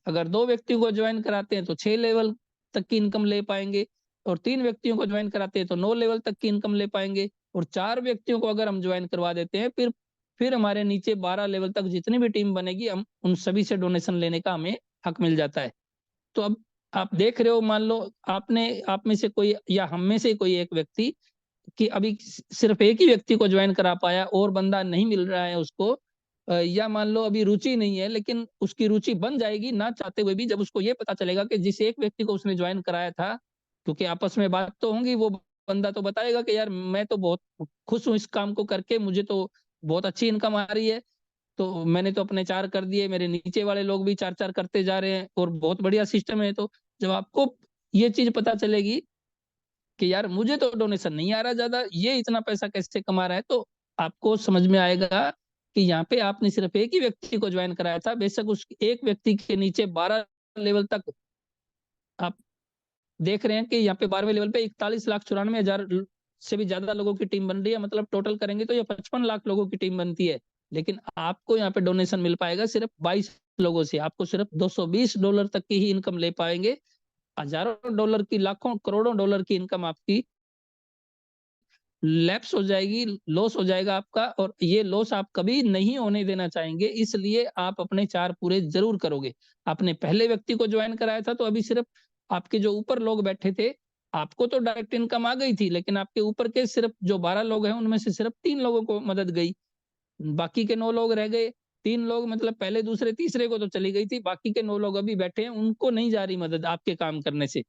अगर 2 व्यक्तियों को ज्वाइन कराते हैं तो 6 लेवल तक की इनकम ले पाएंगे, और 3 व्यक्तियों को ज्वाइन कराते हैं तो 9 लेवल तक की इनकम ले पाएंगे, और 4 व्यक्तियों को अगर हम ज्वाइन करवा देते हैं फिर हमारे नीचे 12 लेवल तक जितनी भी टीम बनेगी हम उन सभी से डोनेशन लेने का हमें हक मिल जाता है। तो अब आप देख रहे हो, मान लो आपने, आप में से कोई या हम में से कोई एक व्यक्ति कि अभी सिर्फ एक ही व्यक्ति को ज्वाइन करा पाया और बंदा नहीं मिल रहा है उसको, या मान लो अभी रुचि नहीं है, लेकिन उसकी रुचि बन जाएगी ना चाहते हुए भी जब उसको ये पता चलेगा कि जिस एक व्यक्ति को उसने ज्वाइन कराया था, क्योंकि आपस में बात तो होंगी, वो बंदा तो बताएगा कि यार मैं तो बहुत खुश हूँ इस काम को करके, मुझे तो बहुत अच्छी इनकम आ रही है, तो मैंने तो अपने 4 कर दिए, मेरे नीचे वाले लोग भी 4-4 करते जा रहे हैं और बहुत बढ़िया सिस्टम है। तो जब आपको ये चीज पता चलेगी कि यार मुझे तो डोनेशन नहीं आ रहा ज्यादा, ये इतना पैसा कैसे कमा रहा है, तो आपको समझ में आएगा कि यहाँ पे आपने सिर्फ एक ही व्यक्ति को ज्वाइन कराया था, बेशक उस एक व्यक्ति के नीचे 12 लेवल तक आप देख रहे हैं कि यहाँ पे 12वें लेवल पे 41,94,000 से भी ज्यादा लोगों की टीम बन रही है, मतलब टोटल करेंगे तो ये 55 लाख लोगों की टीम बनती है। लेकिन आपको यहाँ पे डोनेशन मिल पाएगा सिर्फ 22 लोगों से, आपको सिर्फ $220 तक की ही इनकम ले पाएंगे। हजारों डॉलर की, लाखों करोड़ों डॉलर की इनकम आपकी लैप्स हो जाएगी, लॉस हो जाएगा आपका, और ये लॉस आप कभी नहीं होने देना चाहेंगे, इसलिए आप अपने 4 पूरे जरूर करोगे। आपने पहले व्यक्ति को ज्वाइन कराया था तो अभी सिर्फ आपके जो ऊपर लोग बैठे थे, आपको तो डायरेक्ट इनकम आ गई थी, लेकिन आपके ऊपर के सिर्फ जो 12 लोग हैं उनमें से सिर्फ 3 लोगों को मदद गई, बाकी के 9 लोग रह गए। 3 लोग मतलब पहले दूसरे तीसरे को तो चली गई थी, बाकी के 9 लोग अभी बैठे हैं, उनको नहीं जा रही मदद आपके काम करने से।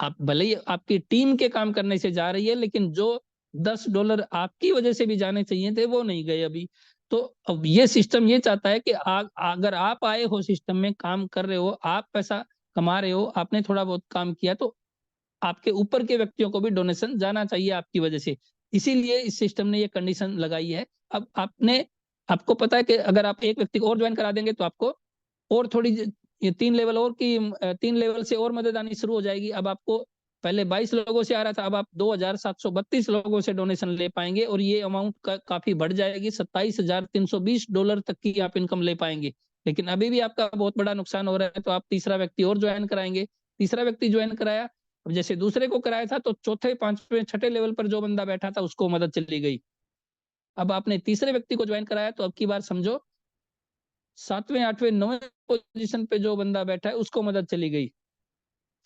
आप भले ही आपकी टीम के काम करने से जा रही है, लेकिन जो $10 आपकी वजह से भी जाने चाहिए थे वो नहीं गए अभी। तो अब ये सिस्टम ये चाहता है कि अगर आप आए हो सिस्टम में, काम कर रहे हो, आप पैसा कमा रहे हो, आपने थोड़ा बहुत काम किया, तो आपके ऊपर के व्यक्तियों को भी डोनेशन जाना चाहिए आपकी वजह से। इसीलिए इस सिस्टम ने ये कंडीशन लगाई है। अब आपको पता है कि अगर आप एक व्यक्ति को और ज्वाइन करा देंगे तो आपको और थोड़ी ये 3 लेवल और की 3 लेवल से और मदद आनी शुरू हो जाएगी। अब आपको पहले 22 लोगों से आ रहा था, अब आप 2,732 लोगों से डोनेशन ले पाएंगे, और ये अमाउंट काफी बढ़ जाएगी, $27,320 तक की आप इनकम ले पाएंगे। लेकिन अभी भी आपका बहुत बड़ा नुकसान हो रहा है, तो आप तीसरा व्यक्ति और ज्वाइन कराएंगे। तीसरा व्यक्ति ज्वाइन कराया, अब जैसे दूसरे को कराया था तो चौथे, पांचवें, छठे लेवल पर जो बंदा बैठा था उसको मदद चली गई। अब आपने तीसरे व्यक्ति को ज्वाइन कराया तो अब की बार समझो 7वें, 8वें, 9वें पोजीशन पे जो बंदा बैठा है उसको मदद चली गई।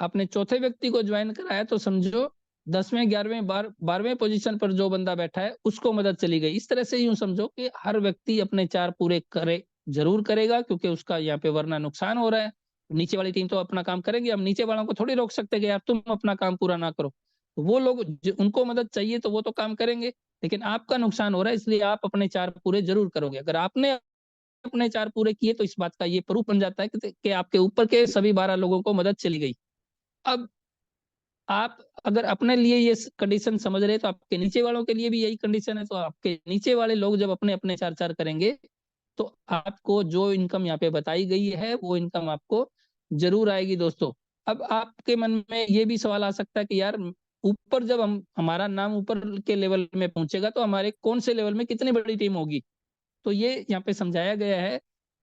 आपने चौथे व्यक्ति को ज्वाइन कराया तो समझो 10वें, 11वें, 12वें पोजीशन पर जो बंदा बैठा है उसको मदद चली गई। इस तरह से यूं समझो कि हर व्यक्ति अपने 4 पूरे करे, जरूर करेगा, क्योंकि उसका यहाँ पे वरना नुकसान हो रहा है। नीचे वाली टीम तो अपना काम करेगी, हम नीचे वालों को थोड़ी रोक सकते कि यार तुम अपना काम पूरा ना करो। तो वो लोग उनको मदद चाहिए तो वो तो काम करेंगे, लेकिन आपका नुकसान हो रहा है, इसलिए आप अपने 4 पूरे जरूर करोगे। अगर आपने अपने 4 पूरे किए तो इस बात का ये प्रूफ बन जाता है कि आपके ऊपर के सभी 12 लोगों को मदद चली गई। अब आप अगर अपने लिए ये कंडीशन समझ रहे हैं तो आपके नीचे वालों के लिए भी यही कंडीशन है, तो आपके नीचे वाले लोग जब अपने अपने 4-4 करेंगे तो आपको जो इनकम यहाँ पे बताई गई है वो इनकम आपको जरूर आएगी दोस्तों। अब आपके मन में ये भी सवाल आ सकता है कि यार ऊपर जब हमारा नाम ऊपर के लेवल में पहुंचेगा तो हमारे कौन से लेवल में कितनी बड़ी टीम होगी। तो ये यहाँ पे समझाया गया है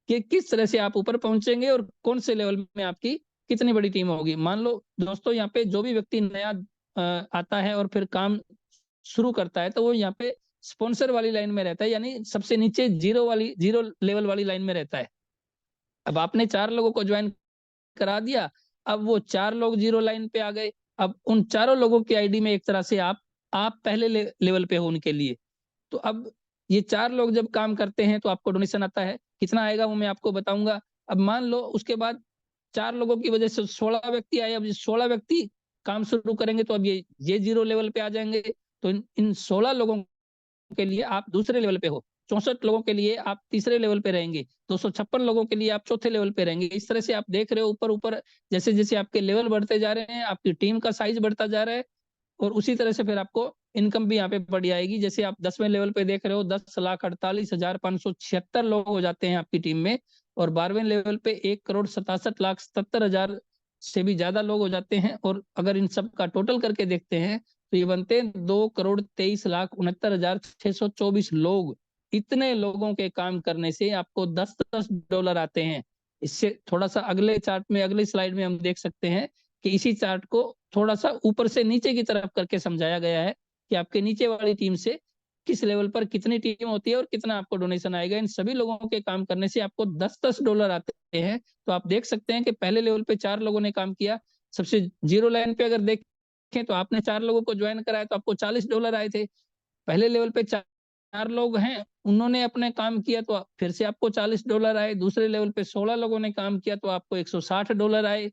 कि किस तरह से आप ऊपर पहुंचेंगे और कौन से लेवल में आपकी कितनी बड़ी टीम होगी। मान लो दोस्तों यहाँ पे जो भी व्यक्ति नया आता है और फिर काम शुरू करता है, तो वो यहाँ पे स्पॉन्सर वाली लाइन में रहता है, यानी सबसे नीचे जीरो लेवल वाली लाइन में रहता है। अब आपने 4 लोगों को ज्वाइन करा दिया, अब वो 4 लोग जीरो लाइन पे आ गए। अब उन चारों लोगों की आईडी में एक तरह से आप पहले लेवल पे हो उनके लिए। तो अब ये 4 लोग जब काम करते हैं तो आपको डोनेशन आता है, कितना आएगा वो मैं आपको बताऊंगा। अब मान लो उसके बाद 4 लोगों की वजह से 16 व्यक्ति आए, अब ये 16 व्यक्ति काम शुरू करेंगे तो अब ये जीरो लेवल पे आ जाएंगे। तो इन 16 लोगों के लिए आप दूसरे लेवल पे हो, 64 लोगों के लिए आप तीसरे लेवल पे रहेंगे, 256 लोगों के लिए आप चौथे लेवल पे रहेंगे। इस तरह से आप देख रहे हो ऊपर ऊपर जैसे जैसे आपके लेवल बढ़ते जा रहे हैं, आपकी टीम का साइज बढ़ता जा रहा है, और उसी तरह से फिर आपको इनकम भी यहाँ पे बढ़ी आएगी। जैसे आप 10वें लेवल पे देख रहे हो 10,48,576 लोग हो जाते हैं आपकी टीम में, और 12वें लेवल पे 1,67,77,000 से भी ज्यादा लोग हो जाते हैं। और अगर इन सब का टोटल करके देखते हैं तो ये बनते हैं 2,23,69,624 लोग। इतने लोगों के काम करने से आपको 10-10 डॉलर आते हैं। इससे थोड़ा सा अगले चार्ट में, अगली स्लाइड में हम देख सकते हैं कि इसी चार्ट को थोड़ा सा ऊपर से नीचे की तरफ करके समझाया गया है कि आपके नीचे वाली टीम से किस लेवल पर कितनी टीम होती है और कितना आपको डोनेशन आएगा। इन सभी लोगों के काम करने से आपको 10-10 डॉलर आते हैं। तो आप देख सकते हैं कि पहले लेवल पे 4 लोगों ने काम किया, सबसे जीरो लाइन पे अगर देखें तो आपने 4 लोगों को ज्वाइन कराया तो आपको 40 डॉलर आए थे। पहले लेवल पे 4 लोग हैं, उन्होंने अपने काम किया तो फिर से आपको 40 डॉलर आए। दूसरे लेवल पे 16 लोगों ने काम किया तो आपको 160 डॉलर आए।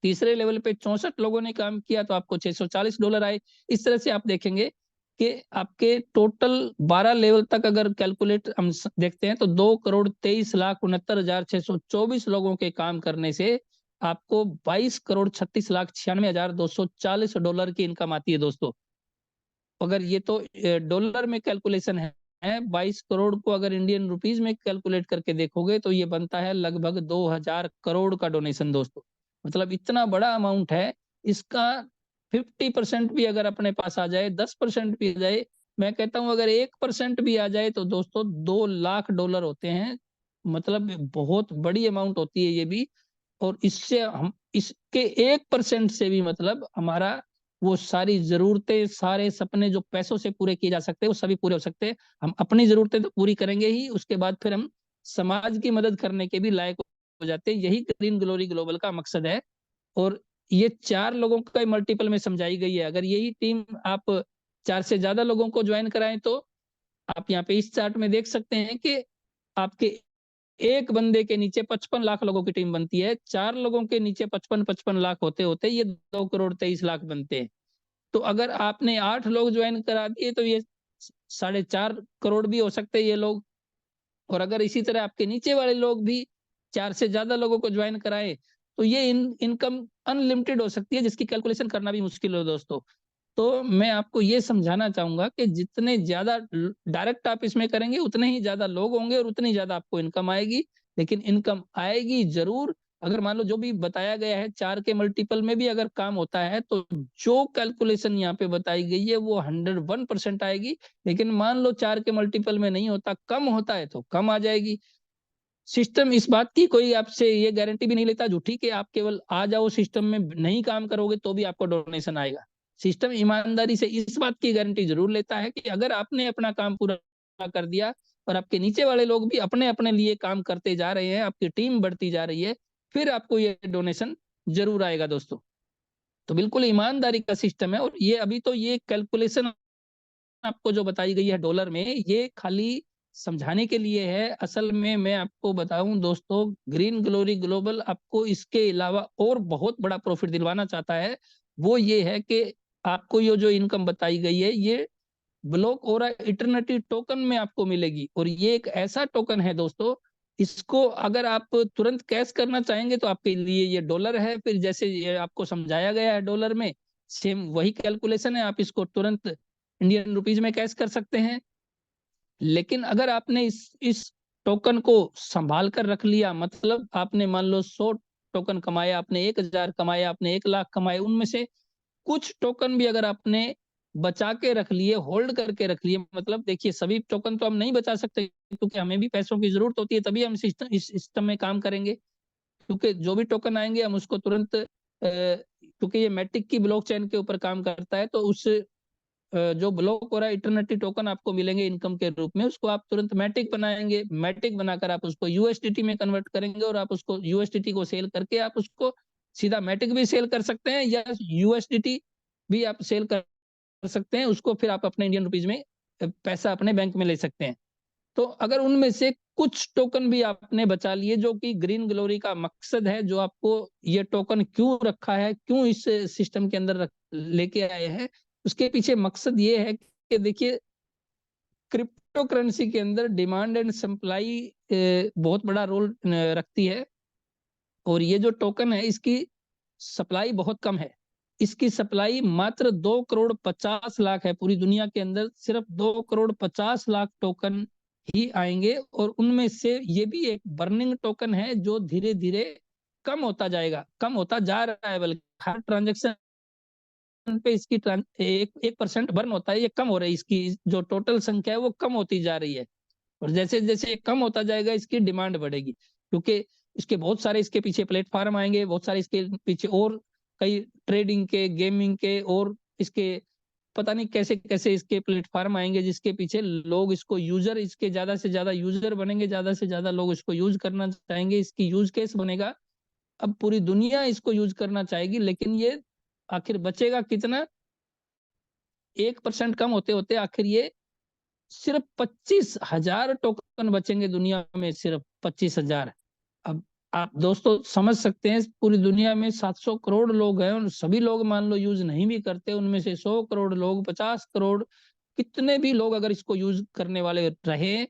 तीसरे लेवल पे 64 लोगों ने काम किया तो आपको 640 डॉलर आए। इस तरह से आप देखेंगे कि आपके टोटल 12 लेवल तक अगर कैलकुलेट हम देखते हैं तो 2,23,69,624 लोगों के काम करने से आपको 22,36,96,240 डॉलर की इनकम आती है दोस्तों। अगर ये तो डॉलर में कैलकुलेशन है, 22 करोड़ को अगर इंडियन रुपीज में कैलकुलेट करके देखोगे तो ये बनता है लगभग 2,000 करोड़ का डोनेशन दोस्तों। मतलब इतना बड़ा अमाउंट है। इसका 50% भी अगर अपने पास आ जाए, 10% भी आ जाए, मैं कहता हूं अगर 1% भी आ जाए तो दोस्तों 2 लाख डॉलर होते हैं। मतलब बहुत बड़ी अमाउंट होती है ये भी। और इससे हम इसके 1% से भी मतलब हमारा वो सारी जरूरतें, सारे सपने जो पैसों से पूरे किए जा सकते हैं वो सभी पूरे हो सकते हैं। हम अपनी जरूरतें तो पूरी करेंगे ही, उसके बाद फिर हम समाज की मदद करने के भी लायक हो जाते हैं। यही ग्रीन ग्लोरी ग्लोबल का मकसद है। और ये 4 लोगों का मल्टीपल में समझाई गई है। अगर यही टीम आप 4 से ज्यादा लोगों को ज्वाइन कराएं तो आप यहाँ पे इस चार्ट में देख सकते हैं कि आपके एक बंदे के नीचे 55 लाख लोगों की टीम बनती है। 4 लोगों के नीचे 55-55 लाख होते होते ये 2,23,00,000 बनते हैं। तो अगर आपने 8 लोग ज्वाइन करा दिए तो ये 4.5 करोड़ भी हो सकते हैं ये लोग। और अगर इसी तरह आपके नीचे वाले लोग भी 4 से ज्यादा लोगों को ज्वाइन कराए तो ये इनकम अनलिमिटेड हो सकती है, जिसकी कैलकुलेशन करना भी मुश्किल हो दोस्तों। तो मैं आपको ये समझाना चाहूंगा कि जितने ज्यादा डायरेक्ट आप इसमें करेंगे उतने ही ज्यादा लोग होंगे और उतनी ज्यादा आपको इनकम आएगी। लेकिन इनकम आएगी जरूर। अगर मान लो जो भी बताया गया है 4 के मल्टीपल में भी अगर काम होता है तो जो कैलकुलेशन यहाँ पे बताई गई है वो 101% आएगी। लेकिन मान लो 4 के मल्टीपल में नहीं होता, कम होता है तो कम आ जाएगी। सिस्टम इस बात की कोई आपसे ये गारंटी भी नहीं लेता झूठी कि आप केवल आ जाओ सिस्टम में, नहीं काम करोगे तो भी आपको डोनेशन आएगा। सिस्टम ईमानदारी से इस बात की गारंटी जरूर लेता है कि अगर आपने अपना काम पूरा कर दिया और आपके नीचे वाले लोग भी अपने अपने लिए काम करते जा रहे हैं, आपकी टीम बढ़ती जा रही है, फिर आपको ये डोनेशन जरूर आएगा दोस्तों। तो बिल्कुल ईमानदारी का सिस्टम है। और ये अभी तो ये कैलकुलेशन आपको जो बताई गई है डॉलर में, ये खाली समझाने के लिए है। असल में मैं आपको बताऊं दोस्तों, ग्रीन ग्लोरी ग्लोबल आपको इसके अलावा और बहुत बड़ा प्रॉफिट दिलवाना चाहता है। वो ये है कि आपको ये जो इनकम बताई गई है ये ब्लॉक और इटर्निटी टोकन में आपको मिलेगी। और ये एक ऐसा टोकन है दोस्तों, इसको अगर आप तुरंत कैश करना चाहेंगे तो आपके लिए ये डॉलर है। फिर जैसे ये आपको समझाया गया है डॉलर में, सेम वही कैलकुलेशन है, आप इसको तुरंत इंडियन रुपीज में कैश कर सकते हैं। लेकिन अगर आपने इस टोकन को संभाल कर रख लिया, मतलब आपने मान लो 100 टोकन कमाया, आपने 1,000 कमाया, आपने 1 लाख कमाए, उनमें से कुछ टोकन भी अगर आपने बचा के रख लिए, होल्ड करके रख लिए, मतलब देखिए सभी टोकन तो हम नहीं बचा सकते क्योंकि हमें भी पैसों की जरूरत होती है, तभी हम इस सिस्टम में काम करेंगे। क्योंकि जो भी टोकन आएंगे हम उसको तुरंत क्योंकि ये मैटिक की ब्लॉकचेन के ऊपर काम करता है, तो उस जो ब्लॉक हो रहा है इटर्निटी टोकन आपको मिलेंगे इनकम के रूप में, उसको आप तुरंत मैटिक बनाएंगे, मैटिक बनाकर आप उसको यूएसडीटी में कन्वर्ट करेंगे और आप उसको यूएसडीटी को सेल करके आप उसको सीधा मैटिक भी सेल कर सकते हैं या यूएसडीटी भी आप सेल कर सकते हैं, उसको फिर आप अपने इंडियन रुपीज में पैसा अपने बैंक में ले सकते हैं। तो अगर उनमें से कुछ टोकन भी आपने बचा लिए, जो कि ग्रीन ग्लोरी का मकसद है, जो आपको ये टोकन क्यों रखा है, क्यों इस सिस्टम के अंदर लेके आए हैं, उसके पीछे मकसद ये है कि देखिए क्रिप्टो करेंसी के अंदर डिमांड एंड सप्लाई बहुत बड़ा रोल रखती है, और ये जो टोकन है इसकी सप्लाई बहुत कम है। इसकी सप्लाई मात्र 2,50,00,000 है, पूरी दुनिया के अंदर सिर्फ 2,50,00,000 टोकन ही आएंगे, और उनमें से ये भी एक बर्निंग टोकन है जो धीरे धीरे कम होता जाएगा, कम होता जा रहा है, बल्कि हर ट्रांजेक्शन पे इसकी 1% बर्न होता है, ये कम हो रही है, इसकी जो टोटल संख्या है वो कम होती जा रही है, और जैसे जैसे ये कम होता जाएगा इसकी डिमांड बढ़ेगी, क्योंकि इसके बहुत सारे इसके पीछे प्लेटफॉर्म आएंगे, बहुत सारे इसके पीछे और कई ट्रेडिंग के, गेमिंग के, और इसके पता नहीं कैसे कैसे इसके प्लेटफॉर्म आएंगे, जिसके पीछे लोग इसको यूजर, इसके ज्यादा से ज्यादा यूजर बनेंगे, ज्यादा से ज्यादा लोग इसको यूज करना चाहेंगे, इसकी यूज केस बनेगा। अब पूरी दुनिया इसको यूज करना चाहेगी, लेकिन ये आखिर बचेगा कितना? 1% कम होते होते आखिर ये सिर्फ 25,000 टोकन बचेंगे दुनिया में, सिर्फ 25,000। अब आप दोस्तों समझ सकते हैं, पूरी दुनिया में 700 करोड़ लोग हैं, और सभी लोग मान लो यूज नहीं भी करते, उनमें से 100 करोड़ लोग, 50 करोड़, कितने भी लोग अगर इसको यूज करने वाले रहे,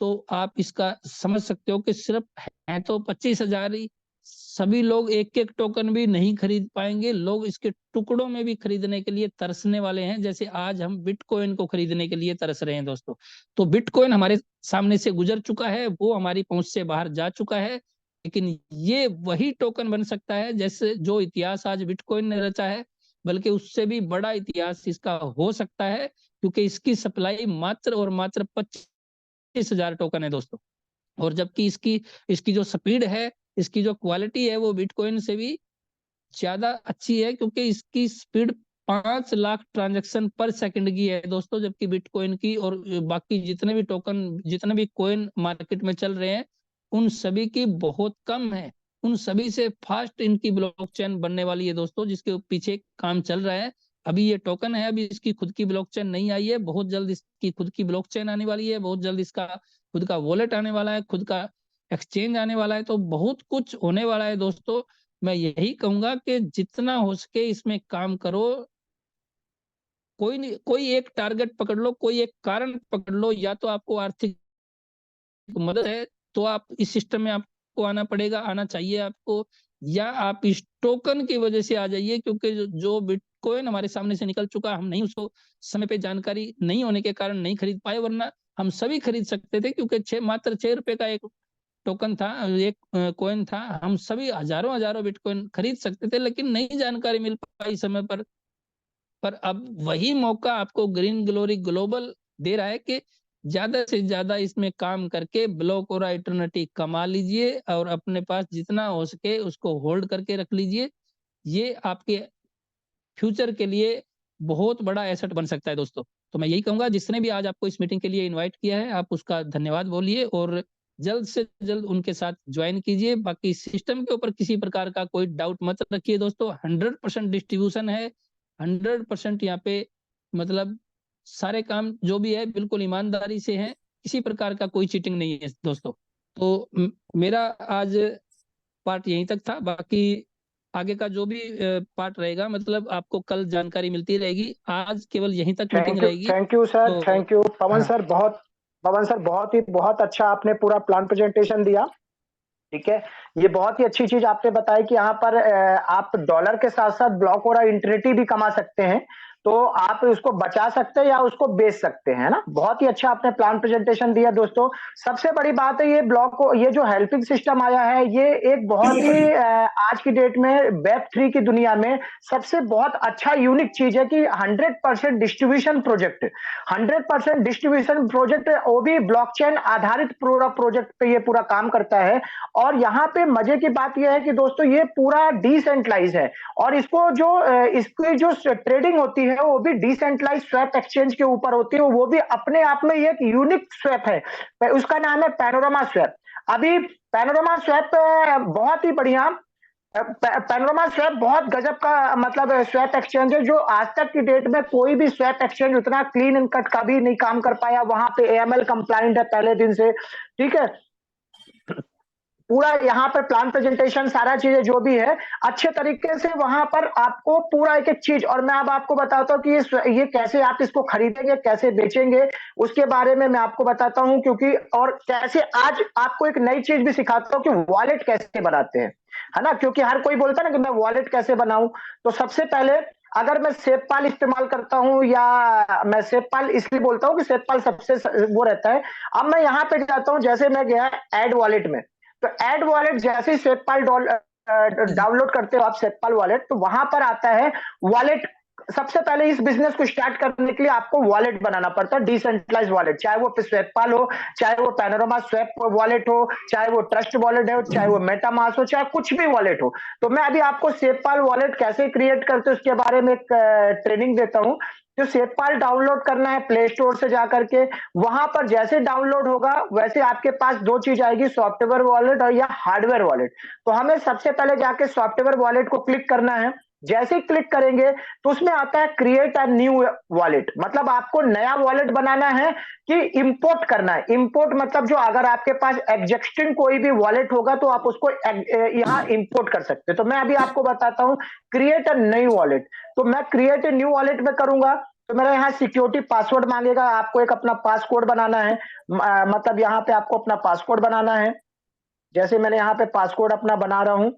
तो आप इसका समझ सकते हो कि सिर्फ है तो 25,000 ही, सभी लोग एक एक टोकन भी नहीं खरीद पाएंगे, लोग इसके टुकड़ों में भी खरीदने के लिए तरसने वाले हैं, जैसे आज हम बिटकॉइन को खरीदने के लिए तरस रहे हैं दोस्तों। तो बिटकॉइन हमारे सामने से गुजर चुका है, वो हमारी पहुंच से बाहर जा चुका है, लेकिन ये वही टोकन बन सकता है जैसे जो इतिहास आज बिटकॉइन ने रचा है, बल्कि उससे भी बड़ा इतिहास इसका हो सकता है, क्योंकि इसकी सप्लाई मात्र और मात्र 25,000 टोकन है दोस्तों, और जबकि इसकी इसकी जो स्पीड है, इसकी जो क्वालिटी है, वो बिटकॉइन से भी ज्यादा अच्छी है, क्योंकि इसकी स्पीड 5 लाख ट्रांजैक्शन पर सेकंड की है दोस्तों, जबकि बिटकॉइन की और बाकी जितने भी टोकन, जितने भी कॉइन मार्केट में चल रहे हैं, उन सभी की बहुत कम है, उन सभी से फास्ट इनकी ब्लॉकचेन बनने वाली है दोस्तों, जिसके पीछे काम चल रहा है। अभी ये टोकन है, अभी इसकी खुद की ब्लॉकचेन नहीं आई है, बहुत जल्द इसकी खुद की ब्लॉकचेन आने वाली है, बहुत जल्द इसका खुद का वॉलेट आने वाला है, खुद का एक्सचेंज आने वाला है, तो बहुत कुछ होने वाला है दोस्तों। मैं यही कहूंगा कि जितना हो सके इसमें काम करो, कोई नहीं, कोई एक टारगेट पकड़ लो, कोई एक कारण पकड़ लो, या तो आपको आर्थिक मदद है तो आप इस सिस्टम में आपको आना पड़ेगा, आना चाहिए आपको, या आप इस टोकन की वजह से आ जाइए, क्योंकि जो बिटकॉइन हमारे सामने से निकल चुका, हम नहीं उसको समय पे जानकारी नहीं होने के कारण नहीं खरीद पाए, वरना हम सभी खरीद सकते थे, क्योंकि मात्र 6 रुपए का एक टोकन था, एक कॉइन था, हम सभी हजारों हजारों बिटकॉइन खरीद सकते थे, लेकिन नहीं जानकारी मिल पाई समय पर अब वही मौका आपको ग्रीन ग्लोरी ग्लोबल दे रहा है कि ज्यादा से ज्यादा इसमें काम करके ब्लॉक और इटर्निटी कमा लीजिए, और अपने पास जितना हो सके उसको होल्ड करके रख लीजिए। ये आपके फ्यूचर के लिए बहुत बड़ा एसेट बन सकता है दोस्तों। तो मैं यही कहूंगा, जिसने भी आज आपको इस मीटिंग के लिए इनवाइट किया है, आप उसका धन्यवाद बोलिए, और जल्द से जल्द उनके साथ ज्वाइन कीजिए। बाकी सिस्टम के ऊपर किसी प्रकार का कोई डाउट मत रखिए दोस्तों, 100% डिस्ट्रीब्यूशन है, 100% यहाँ पे मतलब सारे काम जो भी है बिल्कुल ईमानदारी से है, किसी प्रकार का कोई चीटिंग नहीं है दोस्तों। तो मेरा आज पार्ट यहीं तक था, बाकी आगे का जो भी पार्ट रहेगा, मतलब आपको कल जानकारी मिलती रहेगी, आज केवल यहीं तक मीटिंग रहेगी। थैंक यू सर, तो थैंक यू पवन हाँ, सर, बहुत अच्छा आपने पूरा प्लान प्रेजेंटेशन दिया। ठीक है, ये बहुत ही अच्छी चीज आपने बताई कि यहाँ पर आप डॉलर के साथ साथ ब्लॉक और इंटरनेटी भी कमा सकते हैं। तो आप उसको बचा सकते हैं या उसको बेच सकते हैं ना। बहुत ही अच्छा आपने प्लान प्रेजेंटेशन दिया दोस्तों। सबसे बड़ी बात है ये ब्लॉक को, ये जो हेल्पिंग सिस्टम आया है ये एक बहुत ही आज की डेट में वेब3 की दुनिया में सबसे बहुत अच्छा यूनिक चीज है कि 100% डिस्ट्रीब्यूशन प्रोजेक्ट, 100% डिस्ट्रीब्यूशन प्रोजेक्ट, वो भी ब्लॉकचेन आधारित पूरा प्रोजेक्ट पे ये पूरा काम करता है। और यहाँ पे मजे की बात यह है कि दोस्तों ये पूरा डिसेंट्रलाइज है और इसको जो इसकी जो ट्रेडिंग होती है वो भी डिसेंट्रलाइज स्वैप एक्सचेंज के ऊपर होती है, वो भी अपने आप में एक यूनिक स्वैप है, उसका नाम है पैनोरामा स्वैप। अभी पैनोरामा स्वैप बहुत ही बढ़िया, पैनोरामा स्वैप बहुत गजब का मतलब स्वैप एक्सचेंज है, जो आज तक की डेट में कोई भी स्वैप एक्सचेंज उतना क्लीन एंड कट कभी नहीं काम कर पाया। वहां पे एएमएल कंप्लाइंट है पहले दिन से, ठीक है। पूरा यहाँ पर प्लान प्रेजेंटेशन सारा चीजें जो भी है अच्छे तरीके से वहां पर आपको पूरा एक एक चीज, और मैं अब आपको बताता हूँ कि ये कैसे आप इसको खरीदेंगे कैसे बेचेंगे उसके बारे में मैं आपको बताता हूँ, क्योंकि और कैसे आज आपको एक नई चीज भी सिखाता हूँ कि वॉलेट कैसे बनाते हैं, है ना। क्योंकि हर कोई बोलता है ना कि मैं वॉलेट कैसे बनाऊं, तो सबसे पहले अगर मैं सेवपाल इस्तेमाल करता हूं, या मैं सेवपाल इसलिए बोलता हूं कि सेवपाल सबसे वो रहता है। अब मैं यहाँ पे जाता हूं, जैसे मैं गया ऐड वॉलेट में, तो ऐड वॉलेट जैसे ही सेवपाल डाउनलोड करते हो आप सेवपाल वॉलेट, तो वहां पर आता है वॉलेट। सबसे पहले इस बिजनेस को स्टार्ट करने के लिए आपको वॉलेट बनाना पड़ता है, डिसेंट्रलाइज वॉलेट, चाहे वो स्वेपपाल हो, चाहे वो पैनोरामा स्वैप वॉलेट हो, चाहे वो ट्रस्ट वॉलेट हो, चाहे वो मेटामास्क हो, चाहे कुछ भी वॉलेट हो। तो मैं अभी आपको सेवपाल वॉलेट कैसे क्रिएट करते हैं उसके बारे में एक ट्रेनिंग देता हूं। जो सेवपाल डाउनलोड करना है प्ले स्टोर से जाकर के, वहां पर जैसे डाउनलोड होगा वैसे आपके पास दो चीज आएगी, सॉफ्टवेयर वॉलेट और या हार्डवेयर वॉलेट। तो हमें सबसे पहले जाके सॉफ्टवेयर वॉलेट को क्लिक करना है। जैसे ही क्लिक करेंगे तो उसमें आता है क्रिएट अ न्यू वॉलेट, मतलब आपको नया वॉलेट बनाना है कि इंपोर्ट करना है। इंपोर्ट मतलब जो अगर आपके पास एग्जिस्टिंग कोई भी वॉलेट होगा तो आप उसको यहाँ इंपोर्ट कर सकते हैं। तो मैं अभी आपको बताता हूं क्रिएट अ न्यू वॉलेट। तो मैं क्रिएट अ न्यू वॉलेट में करूंगा तो मेरा यहाँ सिक्योरिटी पासवर्ड मांगेगा, आपको एक अपना पासकोड बनाना है, मतलब यहाँ पे आपको अपना पासकोड बनाना है। जैसे मैंने यहाँ पे पासकोड अपना बना रहा हूं,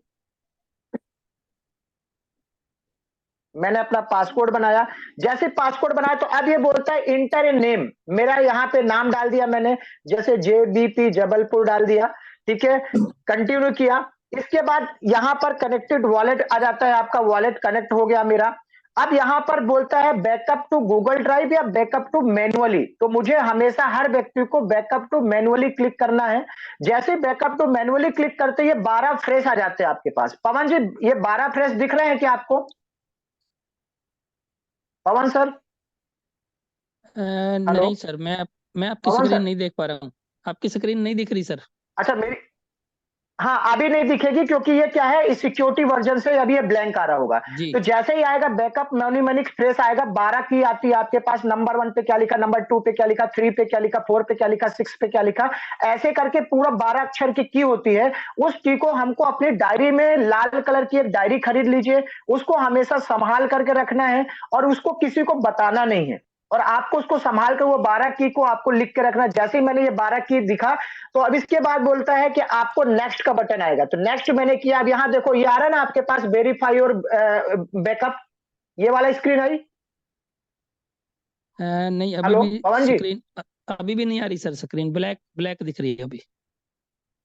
मैंने अपना पासपोर्ट बनाया। जैसे पासपोर्ट बनाया तो अब ये बोलता है इंटर ए नेम, मेरा यहाँ पे नाम डाल दिया मैंने, जैसे JBP जबलपुर डाल दिया, ठीक है। कंटिन्यू किया, इसके बाद यहाँ पर कनेक्टेड वॉलेट आ जाता है, आपका वॉलेट कनेक्ट हो गया मेरा। अब यहाँ पर बोलता है बैकअप टू गूगल ड्राइव या बैकअप टू मैनुअली, तो मुझे हमेशा हर व्यक्ति को बैकअप टू मैनुअली क्लिक करना है। जैसे बैकअप टू मैनुअली क्लिक करते ये 12 फ्रेश आ जाते हैं आपके पास। पवन जी ये 12 फ्रेश दिख रहे हैं क्या आपको, पवन सर? हेलो नहीं सर, मैं आपकी पवन स्क्रीन सर, नहीं देख पा रहा हूँ। आपकी स्क्रीन नहीं दिख रही सर। अच्छा मेरी, हाँ अभी नहीं दिखेगी क्योंकि ये क्या है इस सिक्योरिटी वर्जन से अभी ये ब्लैंक आ रहा होगा। जी। तो जैसे ही आएगा बैकअप मनीक फ्रेश आएगा, 12 की आती है आपके पास, नंबर 1 पे क्या लिखा, नंबर 2 पे क्या लिखा, 3 पे क्या लिखा, 4 पे क्या लिखा, 6 पे क्या लिखा, ऐसे करके पूरा 12 अक्षर की की होती है। उस की को हमको अपनी डायरी में लाल कलर की एक डायरी खरीद लीजिए, उसको हमेशा संभाल करके रखना है और उसको किसी को बताना नहीं है, और आपको उसको संभाल कर वो 12 की को आपको लिख के रखना। जैसे ही मैंने ये 12 की दिखा तो अब इसके बाद बोलता है कि आपको नेक्स्ट का बटन आएगा, तो नेक्स्ट मैंने किया। अब यहाँ देखो ये आ रहा है ना आपके पास वेरीफाई और बैकअप, ये वाला स्क्रीन आई। नहीं, अभी हेलो भी पवन जी, स्क्रीन अभी भी नहीं आ रही सर, स्क्रीन ब्लैक ब्लैक दिख रही है अभी।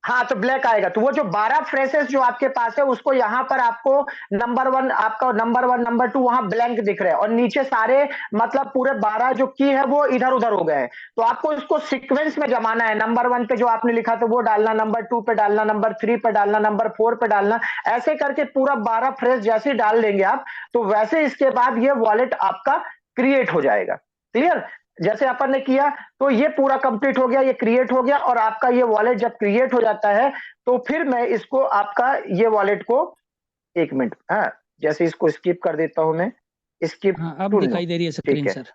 हाँ तो ब्लैक आएगा। तो वो जो 12 फ्रेशेस जो आपके पास है उसको यहाँ पर आपको नंबर 1, आपका नंबर 1 नंबर 2 वहां ब्लैंक दिख रहे हैं, और नीचे सारे मतलब पूरे 12 जो की है वो इधर उधर हो गए हैं। तो आपको इसको सीक्वेंस में जमाना है, नंबर 1 पे जो आपने लिखा था वो डालना, नंबर 2 पे डालना, नंबर 3 पे डालना, नंबर 4 पे डालना, ऐसे करके पूरा 12 फ्रेश जैसे ही डाल देंगे आप, तो वैसे इसके बाद ये वॉलेट आपका क्रिएट हो जाएगा। क्लियर? जैसे अपन ने किया तो ये पूरा कंप्लीट हो गया, ये क्रिएट हो गया, और आपका ये वॉलेट जब क्रिएट हो जाता है तो फिर मैं इसको आपका ये वॉलेट को, एक मिनट, हाँ जैसे इसको स्किप कर देता हूं मैं, स्किप हाँ, अब टू नो, दिखाई दे रही है ठीक स्क्रीन है। सर।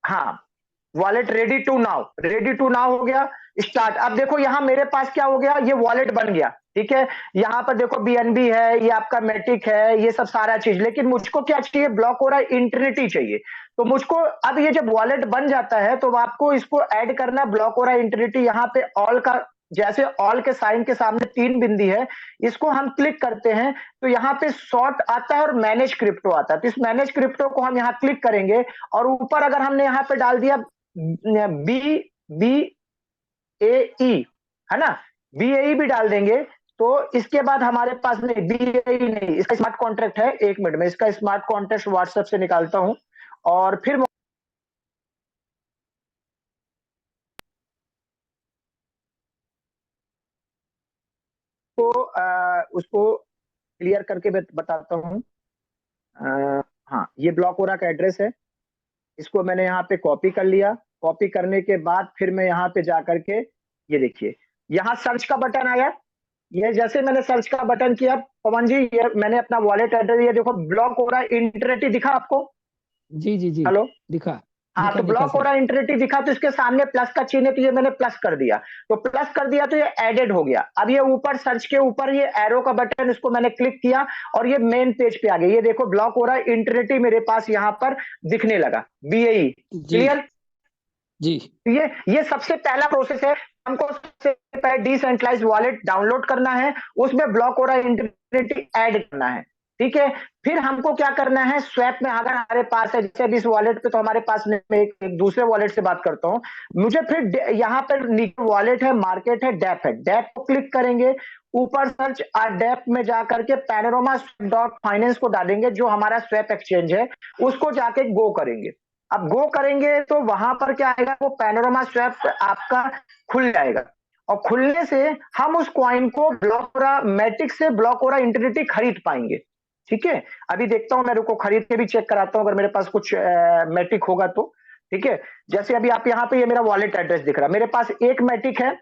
हाँ wallet ready to now, ready to now हो गया, स्टार्ट। अब देखो यहाँ मेरे पास क्या हो गया, ये वॉलेट बन गया, ठीक है। यहाँ पर देखो BNB है, ये आपका मैटिक है, ये सब सारा चीज, लेकिन मुझको क्या चाहिए, ब्लॉक हो रहा है इंट्रिनिटी चाहिए। तो मुझको अब ये जब वॉलेट बन जाता है तो आपको इसको ऐड करना, ब्लॉक हो रहा है इंट्रिनिटी, यहाँ पे ऑल का जैसे ऑल के साइन के सामने 3 बिंदी है, इसको हम क्लिक करते हैं तो यहाँ पे शॉर्ट आता है और मैनेज क्रिप्टो आता है। तो इस मैनेज क्रिप्टो को हम यहाँ क्लिक करेंगे और ऊपर अगर हमने यहाँ पे डाल दिया BAE, है ना, BAE भी डाल देंगे तो इसके बाद हमारे पास नहीं, BAE नहीं, इसका स्मार्ट कॉन्ट्रैक्ट है। 1 मिनट में इसका स्मार्ट कॉन्ट्रैक्ट व्हाट्सएप से निकालता हूं और फिर उसको क्लियर करके बताता हूँ। हाँ, ये ब्लॉक ओरा का एड्रेस है, इसको मैंने यहाँ पे कॉपी कर लिया। कॉपी करने के बाद फिर मैं यहाँ पे जा करके, ये देखिए यहाँ सर्च का बटन आया। ये जैसे मैंने सर्च का बटन किया पवन जी, ये मैंने अपना वॉलेट एड्रेस, ये देखो ब्लॉक ओरा इंटरनेटी दिखा आपको? जी जी जी, हेलो, दिखा हाँ, दिखा तो दिखा ब्लॉक हो सर। रहा इंटरेक्टिव दिखा तो इसके सामने प्लस का चिन्ह है, तो ये मैंने प्लस कर दिया। तो प्लस कर दिया तो ये एडेड हो गया। अब ये ऊपर सर्च के ऊपर ये एरो का बटन, इसको मैंने क्लिक किया और ये मेन पेज पे आ गया। ये देखो ब्लॉक हो रहा है इंटरेक्टिव मेरे पास यहाँ पर दिखने लगा, BAE। जी क्लियर? जी ये सबसे पहला प्रोसेस है। हमको सबसे पहले डिसेंट्रलाइज वॉलेट डाउनलोड करना है, उसमें ब्लॉक हो रहा इंटरनेट ऐड करना है। ठीक है, फिर हमको क्या करना है, स्वैप में अगर हमारे पास है, जैसे अभी इस वॉलेट पे तो हमारे पास नहीं, मैं एक दूसरे वॉलेट से बात करता हूँ। मुझे फिर यहाँ पर नीचे वॉलेट है, मार्केट है, डैप है, डैप को क्लिक करेंगे। ऊपर सर्च डैप में जाकर के पैनोरामा डॉट फाइनेंस को डालेंगे, जो हमारा स्वैप एक्सचेंज है, उसको जाके गो करेंगे। अब गो करेंगे तो वहां पर क्या आएगा, वो पैनोरामा स्वैप आपका खुल जाएगा और खुलने से हम उस कॉइन को ब्लॉकोरा मैटिक से ब्लॉकोरा इंटरनेटी खरीद पाएंगे। ठीक है, अभी देखता हूं, मैं रुको खरीद के भी चेक कराता हूं अगर मेरे पास कुछ मैटिक होगा तो। ठीक है, जैसे अभी आप यहाँ पे, ये मेरा वॉलेट एड्रेस दिख रहा है, मेरे पास एक मैटिक है।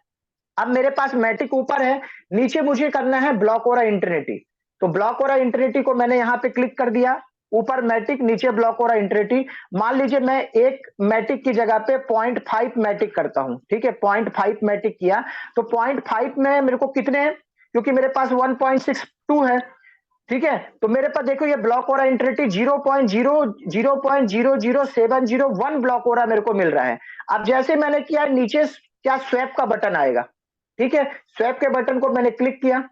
अब मेरे पास मैटिक ऊपर है, नीचे मुझे करना है ब्लॉकोरा इंटरनेटी। तो ब्लॉकोरा इंटरनेटी को मैंने यहाँ पे क्लिक कर दिया, ऊपर मैटिक, नीचे ब्लॉकोरा इंटरनेटी। मान लीजिए मैं एक मैटिक की जगह पे 0.5 मैटिक करता हूं। ठीक है, 0.5 मैटिक किया तो 0.5 में मेरे को कितने हैं, क्योंकि मेरे पास 1.62 है। ठीक है, तो मेरे पास देखो ये ब्लॉक हो रहा है इंटरनेटी 0.00701 ब्लॉक हो रहा मेरे को मिल रहा है। अब जैसे मैंने किया, नीचे क्या स्वैप का बटन आएगा। ठीक है, स्वैप के बटन को मैंने क्लिक किया।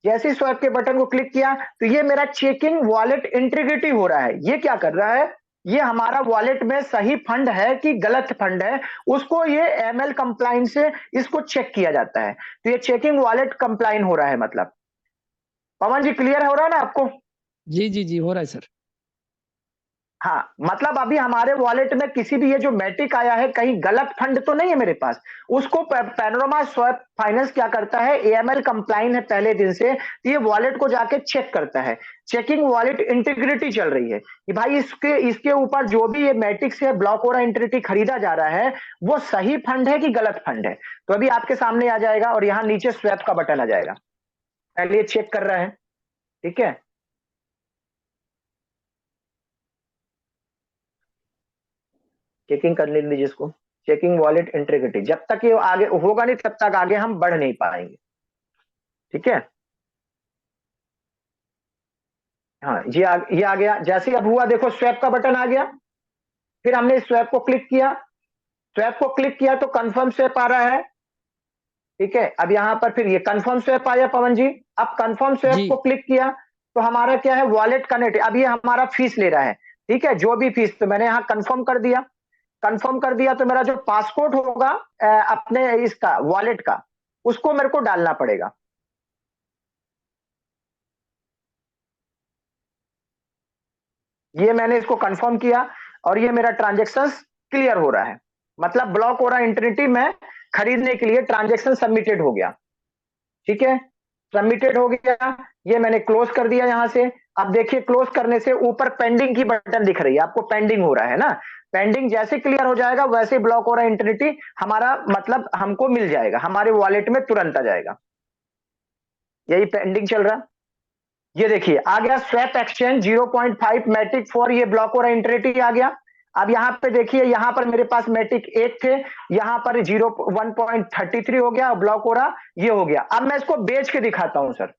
जैसे स्वैप के बटन को क्लिक किया तो ये मेरा चेकिंग वॉलेट इंटीग्रिटी हो रहा है। ये क्या कर रहा है, ये हमारा वॉलेट में सही फंड है कि गलत फंड है, उसको ये ML कंप्लाइन से इसको चेक किया जाता है। तो ये चेकिंग वॉलेट कंप्लाइन हो रहा है। मतलब पवन जी क्लियर हो रहा है ना आपको? जी जी जी, हो रहा है सर। हाँ, मतलब अभी हमारे वॉलेट में किसी भी ये जो मैटिक आया है, कहीं गलत फंड तो नहीं है मेरे पास। उसको पैनोरामा स्वैप फाइनेंस क्या करता है, AML कंप्लाइन है पहले दिन से, तो ये वॉलेट को जाके चेक करता है। चेकिंग वॉलेट इंटीग्रिटी चल रही है कि भाई इसके ऊपर जो भी ये मैटिक से ब्लॉक हो रहा इंटीग्रिटी खरीदा जा रहा है, वो सही फंड है कि गलत फंड है। तो अभी आपके सामने आ जाएगा और यहाँ नीचे स्वैप का बटन आ जाएगा। पहले ये चेक कर रहा है। ठीक है, चेकिंग करने दीजिए इसको। चेकिंग वॉलेट इंटीग्रिटी, जब तक ये आगे होगा नहीं तब तक आगे हम बढ़ नहीं पाएंगे। ठीक है, हाँ, ये आ गया। जैसे अब हुआ, देखो स्वैप का बटन आ गया। फिर हमने स्वैप को क्लिक किया, स्वैप को क्लिक किया तो कंफर्म स्वैप आ रहा है। ठीक है, अब यहां पर फिर ये कंफर्म स्वैप आया पवन जी। अब कंफर्म स्वैप जी को क्लिक किया तो हमारा क्या है, वॉलेट कनेक्ट। अब ये हमारा फीस ले रहा है। ठीक है, जो भी फीस, तो मैंने यहाँ कंफर्म कर दिया। कंफर्म कर दिया तो मेरा जो पासकोड होगा अपने इसका वॉलेट का, उसको मेरे को डालना पड़ेगा। ये मैंने इसको कंफर्म किया और ये मेरा ट्रांजेक्शन क्लियर हो रहा है। मतलब ब्लॉक हो रहा है इंटरनेटी में खरीदने के लिए ट्रांजेक्शन सबमिटेड हो गया। ठीक है, सबमिटेड हो गया। ये मैंने क्लोज कर दिया यहां से। अब देखिए, क्लोज करने से ऊपर पेंडिंग की बटन दिख रही है आपको, पेंडिंग हो रहा है ना। पेंडिंग जैसे क्लियर हो जाएगा वैसे ब्लॉक हो रहा है इंटरनेटी हमारा, मतलब हमको मिल जाएगा, हमारे वॉलेट में तुरंत आ जाएगा। यही पेंडिंग चल रहा। ये देखिए आ गया स्वैप एक्सचेंज 0.5 मैटिक फॉर, ये ब्लॉक हो रहा इंटरनेटी आ गया। अब यहाँ पे देखिए, यहाँ पर मेरे पास मैटिक 1 थे, यहाँ पर 1.33 हो गया, ब्लॉक हो रहा ये हो गया। अब मैं इसको बेच के दिखाता हूं सर।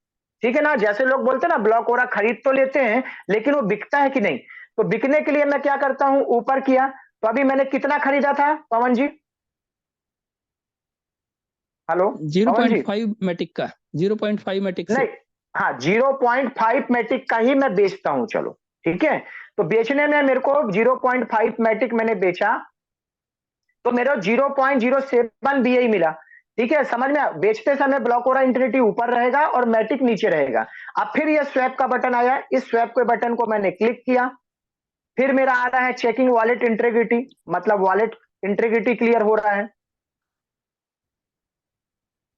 ठीक है ना, जैसे लोग बोलते हैं ना ब्लॉक हो रहा खरीद तो लेते हैं लेकिन वो बिकता है कि नहीं। तो बिकने के लिए मैं क्या करता हूं, ऊपर किया तो अभी मैंने कितना खरीदा था पवन जी? हेलो पवन जी। 0.5 मैटिक का, 0.5 मैटिक से। नहीं, हाँ 0.5 मैटिक का ही मैं बेचता हूं, चलो ठीक है। तो बेचने में मेरे को 0.5 मैटिक मैंने बेचा, तो मेरा 0.07 बीआई मिला। ठीक है, समझ में? बेचते समय ब्लॉक इंटिनिटी ऊपर रहेगा और मैटिक नीचे रहेगा। अब फिर ये स्वैप का बटन आया, इस स्वैप के बटन को मैंने क्लिक किया, फिर मेरा आ रहा है चेकिंग वॉलेट इंटीग्रिटी, मतलब वॉलेट इंटीग्रिटी क्लियर हो रहा है।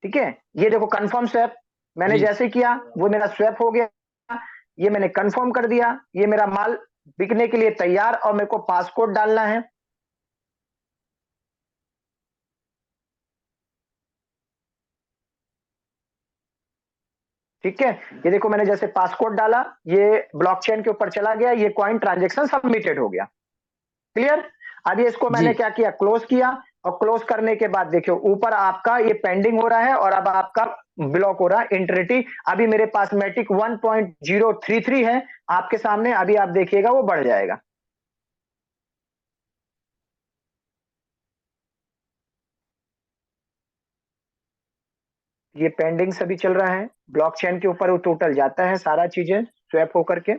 ठीक है, ये देखो कंफर्म स्वैप, मैंने जी जैसे किया वो मेरा स्वैप हो गया, ये मैंने कंफर्म कर दिया, ये मेरा माल बिकने के लिए तैयार, और मेरे को पासकोड डालना है। ठीक है, ये देखो मैंने जैसे पासकोड डाला, ये ब्लॉकचेन के ऊपर चला गया, ये कॉइन ट्रांजेक्शन सबमिटेड हो गया। क्लियर? अब ये इसको जी। मैंने क्या किया, क्लोज किया, और क्लोज करने के बाद देखियो ऊपर आपका ये पेंडिंग हो रहा है, और अब आपका ब्लॉक हो रहा है इंटिनिटी। अभी मेरे पास मैटिक 1.033 है आपके सामने, अभी आप देखिएगा वो बढ़ जाएगा। ये पेंडिंग सभी चल रहा है, ब्लॉकचेन के ऊपर वो टोटल जाता है सारा चीजें स्वैप होकर के।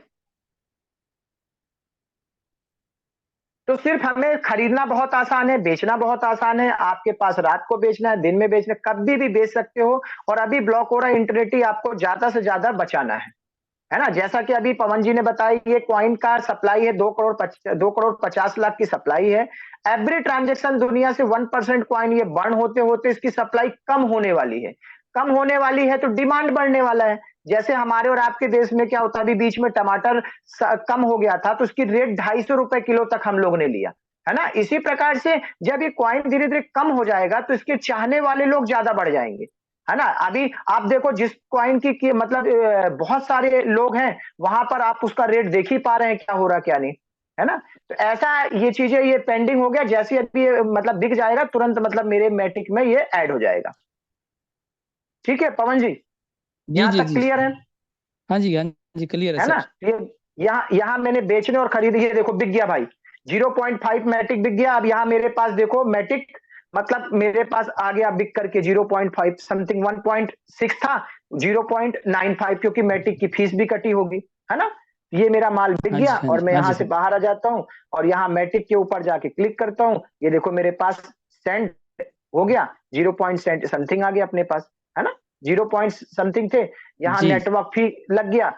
तो सिर्फ हमें खरीदना बहुत आसान है, बेचना बहुत आसान है। आपके पास रात को बेचना है, दिन में बेचना है, कभी भी बेच सकते हो। और अभी ब्लॉक हो रहा है इंटिनिटी, आपको ज्यादा से ज्यादा बचाना है ना। जैसा कि अभी पवन जी ने बताया, ये कॉइन का सप्लाई है 2 करोड़ 50 लाख की सप्लाई है। एवरी ट्रांजेक्शन दुनिया से 1% कॉइन ये बर्न होते होते इसकी सप्लाई कम होने वाली है। कम होने वाली है तो डिमांड बढ़ने वाला है। जैसे हमारे और आपके देश में क्या होता है, अभी बीच में टमाटर कम हो गया था, तो उसकी रेट 250 रुपए किलो तक हम लोग ने लिया, है ना। इसी प्रकार से जब ये कॉइन धीरे धीरे कम हो जाएगा तो इसके चाहने वाले लोग ज्यादा बढ़ जाएंगे, है ना। अभी आप देखो जिस कॉइन की मतलब बहुत सारे लोग हैं, वहां पर आप उसका रेट देख ही पा रहे हैं क्या हो रहा क्या नहीं, है ना। तो ऐसा ये चीजें, ये पेंडिंग हो गया, जैसे अभी मतलब बिक जाएगा तुरंत, मतलब मेरे मैटिक में ये ऐड हो जाएगा। ठीक है पवन जी, जी यहां जी तक जी। क्लियर है? हाँ जी, हाँ जी, क्लियर है है ना। सर। ये यहाँ यहाँ मैंने बेचने और खरीदे, ये देखो बिक गया भाई, 0.5 मैटिक बिक गया। अब यहाँ मेरे पास देखो मैटिक, मतलब मेरे पास आ गया बिक करके 0.5 समथिंग, 1.6 था, 0.95, क्योंकि मैटिक की फीस भी कटी होगी, है ना। ये मेरा माल बिक हाँ गया, जी, हाँ और जी, मैं हाँ यहाँ जी, से हाँ। बाहर आ जाता हूँ, और यहाँ मैटिक के ऊपर जाके क्लिक करता हूँ, ये देखो मेरे पास सेंड हो गया, 0. समथिंग आ गया अपने पास, है ना। 0. समथिंग थे, यहाँ जी नेटवर्क फी लग गया,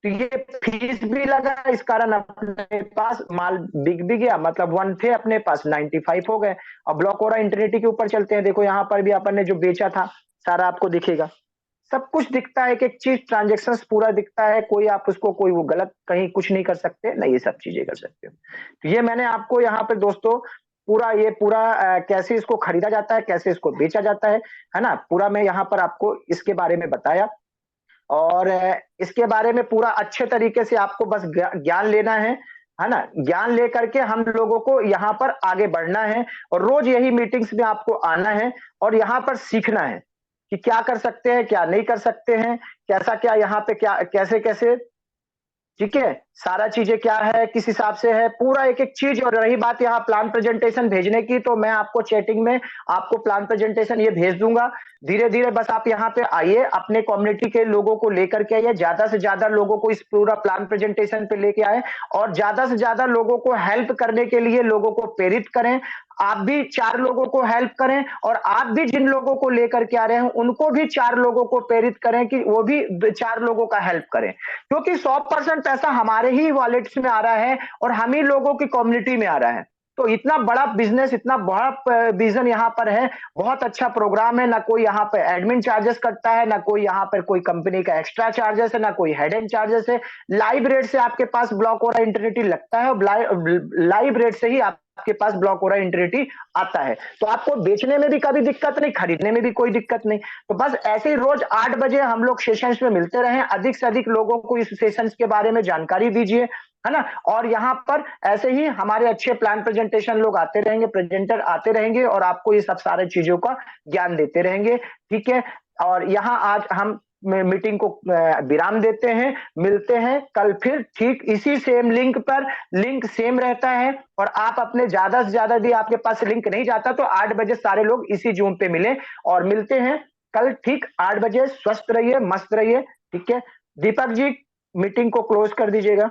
तो ये फीस भी लगा, इस कारण अपने पास माल बिक भी गया, मतलब 1 थे अपने पास 95 हो गए। अब ब्लॉक हो रहा इंटरनेट के ऊपर चलते हैं, देखो यहाँ पर भी अपन ने जो बेचा था सारा आपको दिखेगा, सब कुछ दिखता है, एक एक चीज ट्रांजेक्शन पूरा दिखता है, कोई आप उसको कोई वो गलत कहीं कुछ नहीं कर सकते, नहीं ये सब चीजें कर सकते हो। तो ये मैंने आपको यहाँ पे दोस्तों पूरा ये पूरा कैसे इसको खरीदा जाता है, कैसे इसको बेचा जाता है ना, पूरा मैं यहाँ पर आपको इसके बारे में बताया। और इसके बारे में पूरा अच्छे तरीके से आपको बस ज्ञान लेना है ना। ज्ञान लेकर के हम लोगों को यहाँ पर आगे बढ़ना है, और रोज यही मीटिंग्स में आपको आना है, और यहाँ पर सीखना है कि क्या कर सकते हैं, क्या नहीं कर सकते हैं, कैसा क्या यहाँ पे क्या कैसे कैसे। ठीक है, सारा चीजें क्या है, किस हिसाब से है, पूरा एक एक चीज। और रही बात यहाँ प्लान प्रेजेंटेशन भेजने की, तो मैं आपको चैटिंग में आपको प्लान प्रेजेंटेशन ये भेज दूंगा। धीरे धीरे बस आप यहाँ पे आइए, अपने कम्युनिटी के लोगों को लेकर के आइए, ज्यादा से ज्यादा लोगों को इस पूरा प्लान प्रेजेंटेशन पे लेके आए, और ज्यादा से ज्यादा लोगों को हेल्प करने के लिए लोगों को प्रेरित करें। आप भी 4 लोगों को हेल्प करें, और आप भी जिन लोगों को लेकर के आ रहे हैं उनको भी 4 लोगों को प्रेरित करें कि वो भी 4 लोगों का हेल्प करें, क्योंकि 100% पैसा हमारे ही वॉलेट्स में आ रहा है, और हम ही लोगों की कम्युनिटी में आ रहा है। तो इतना बड़ा बिजनेस, इतना बड़ा विजन यहाँ पर है, बहुत अच्छा प्रोग्राम है। ना कोई यहाँ पे एडमिन चार्जेस करता है, ना कोई यहाँ पर कोई कंपनी का एक्स्ट्रा चार्जेस है, ना कोई हेड एंड चार्जेस है। लाइव रेट से आपके पास ब्लॉक हो रहा इंटरनेटी लगता है, लाइव रेट से ही आपके पास ब्लॉक हो रहा इंटरनेटी आता है। तो आपको बेचने में भी कभी दिक्कत नहीं, खरीदने में भी कोई दिक्कत नहीं। तो बस ऐसे ही रोज 8 बजे हम लोग सेशंस में मिलते रहें, अधिक से अधिक लोगों को इस सेशंस के बारे में जानकारी दीजिए, है ना। और यहाँ पर ऐसे ही हमारे अच्छे प्लान प्रेजेंटेशन लोग आते रहेंगे, प्रेजेंटर आते रहेंगे, और आपको ये सब सारे चीजों का ज्ञान देते रहेंगे। ठीक है, और यहाँ आज हम मीटिंग को विराम देते हैं। मिलते हैं कल फिर ठीक इसी सेम लिंक पर। लिंक सेम रहता है और आप अपने ज्यादा से ज्यादा, यदि आपके पास लिंक नहीं जाता तो 8 बजे सारे लोग इसी जूम पे मिले और मिलते हैं कल ठीक 8 बजे। स्वस्थ रहिए, मस्त रहिए, ठीक है। दीपक जी मीटिंग को क्लोज कर दीजिएगा।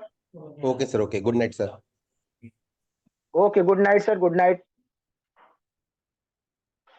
Okay sir, okay, good night sir. Okay, good night sir, good night.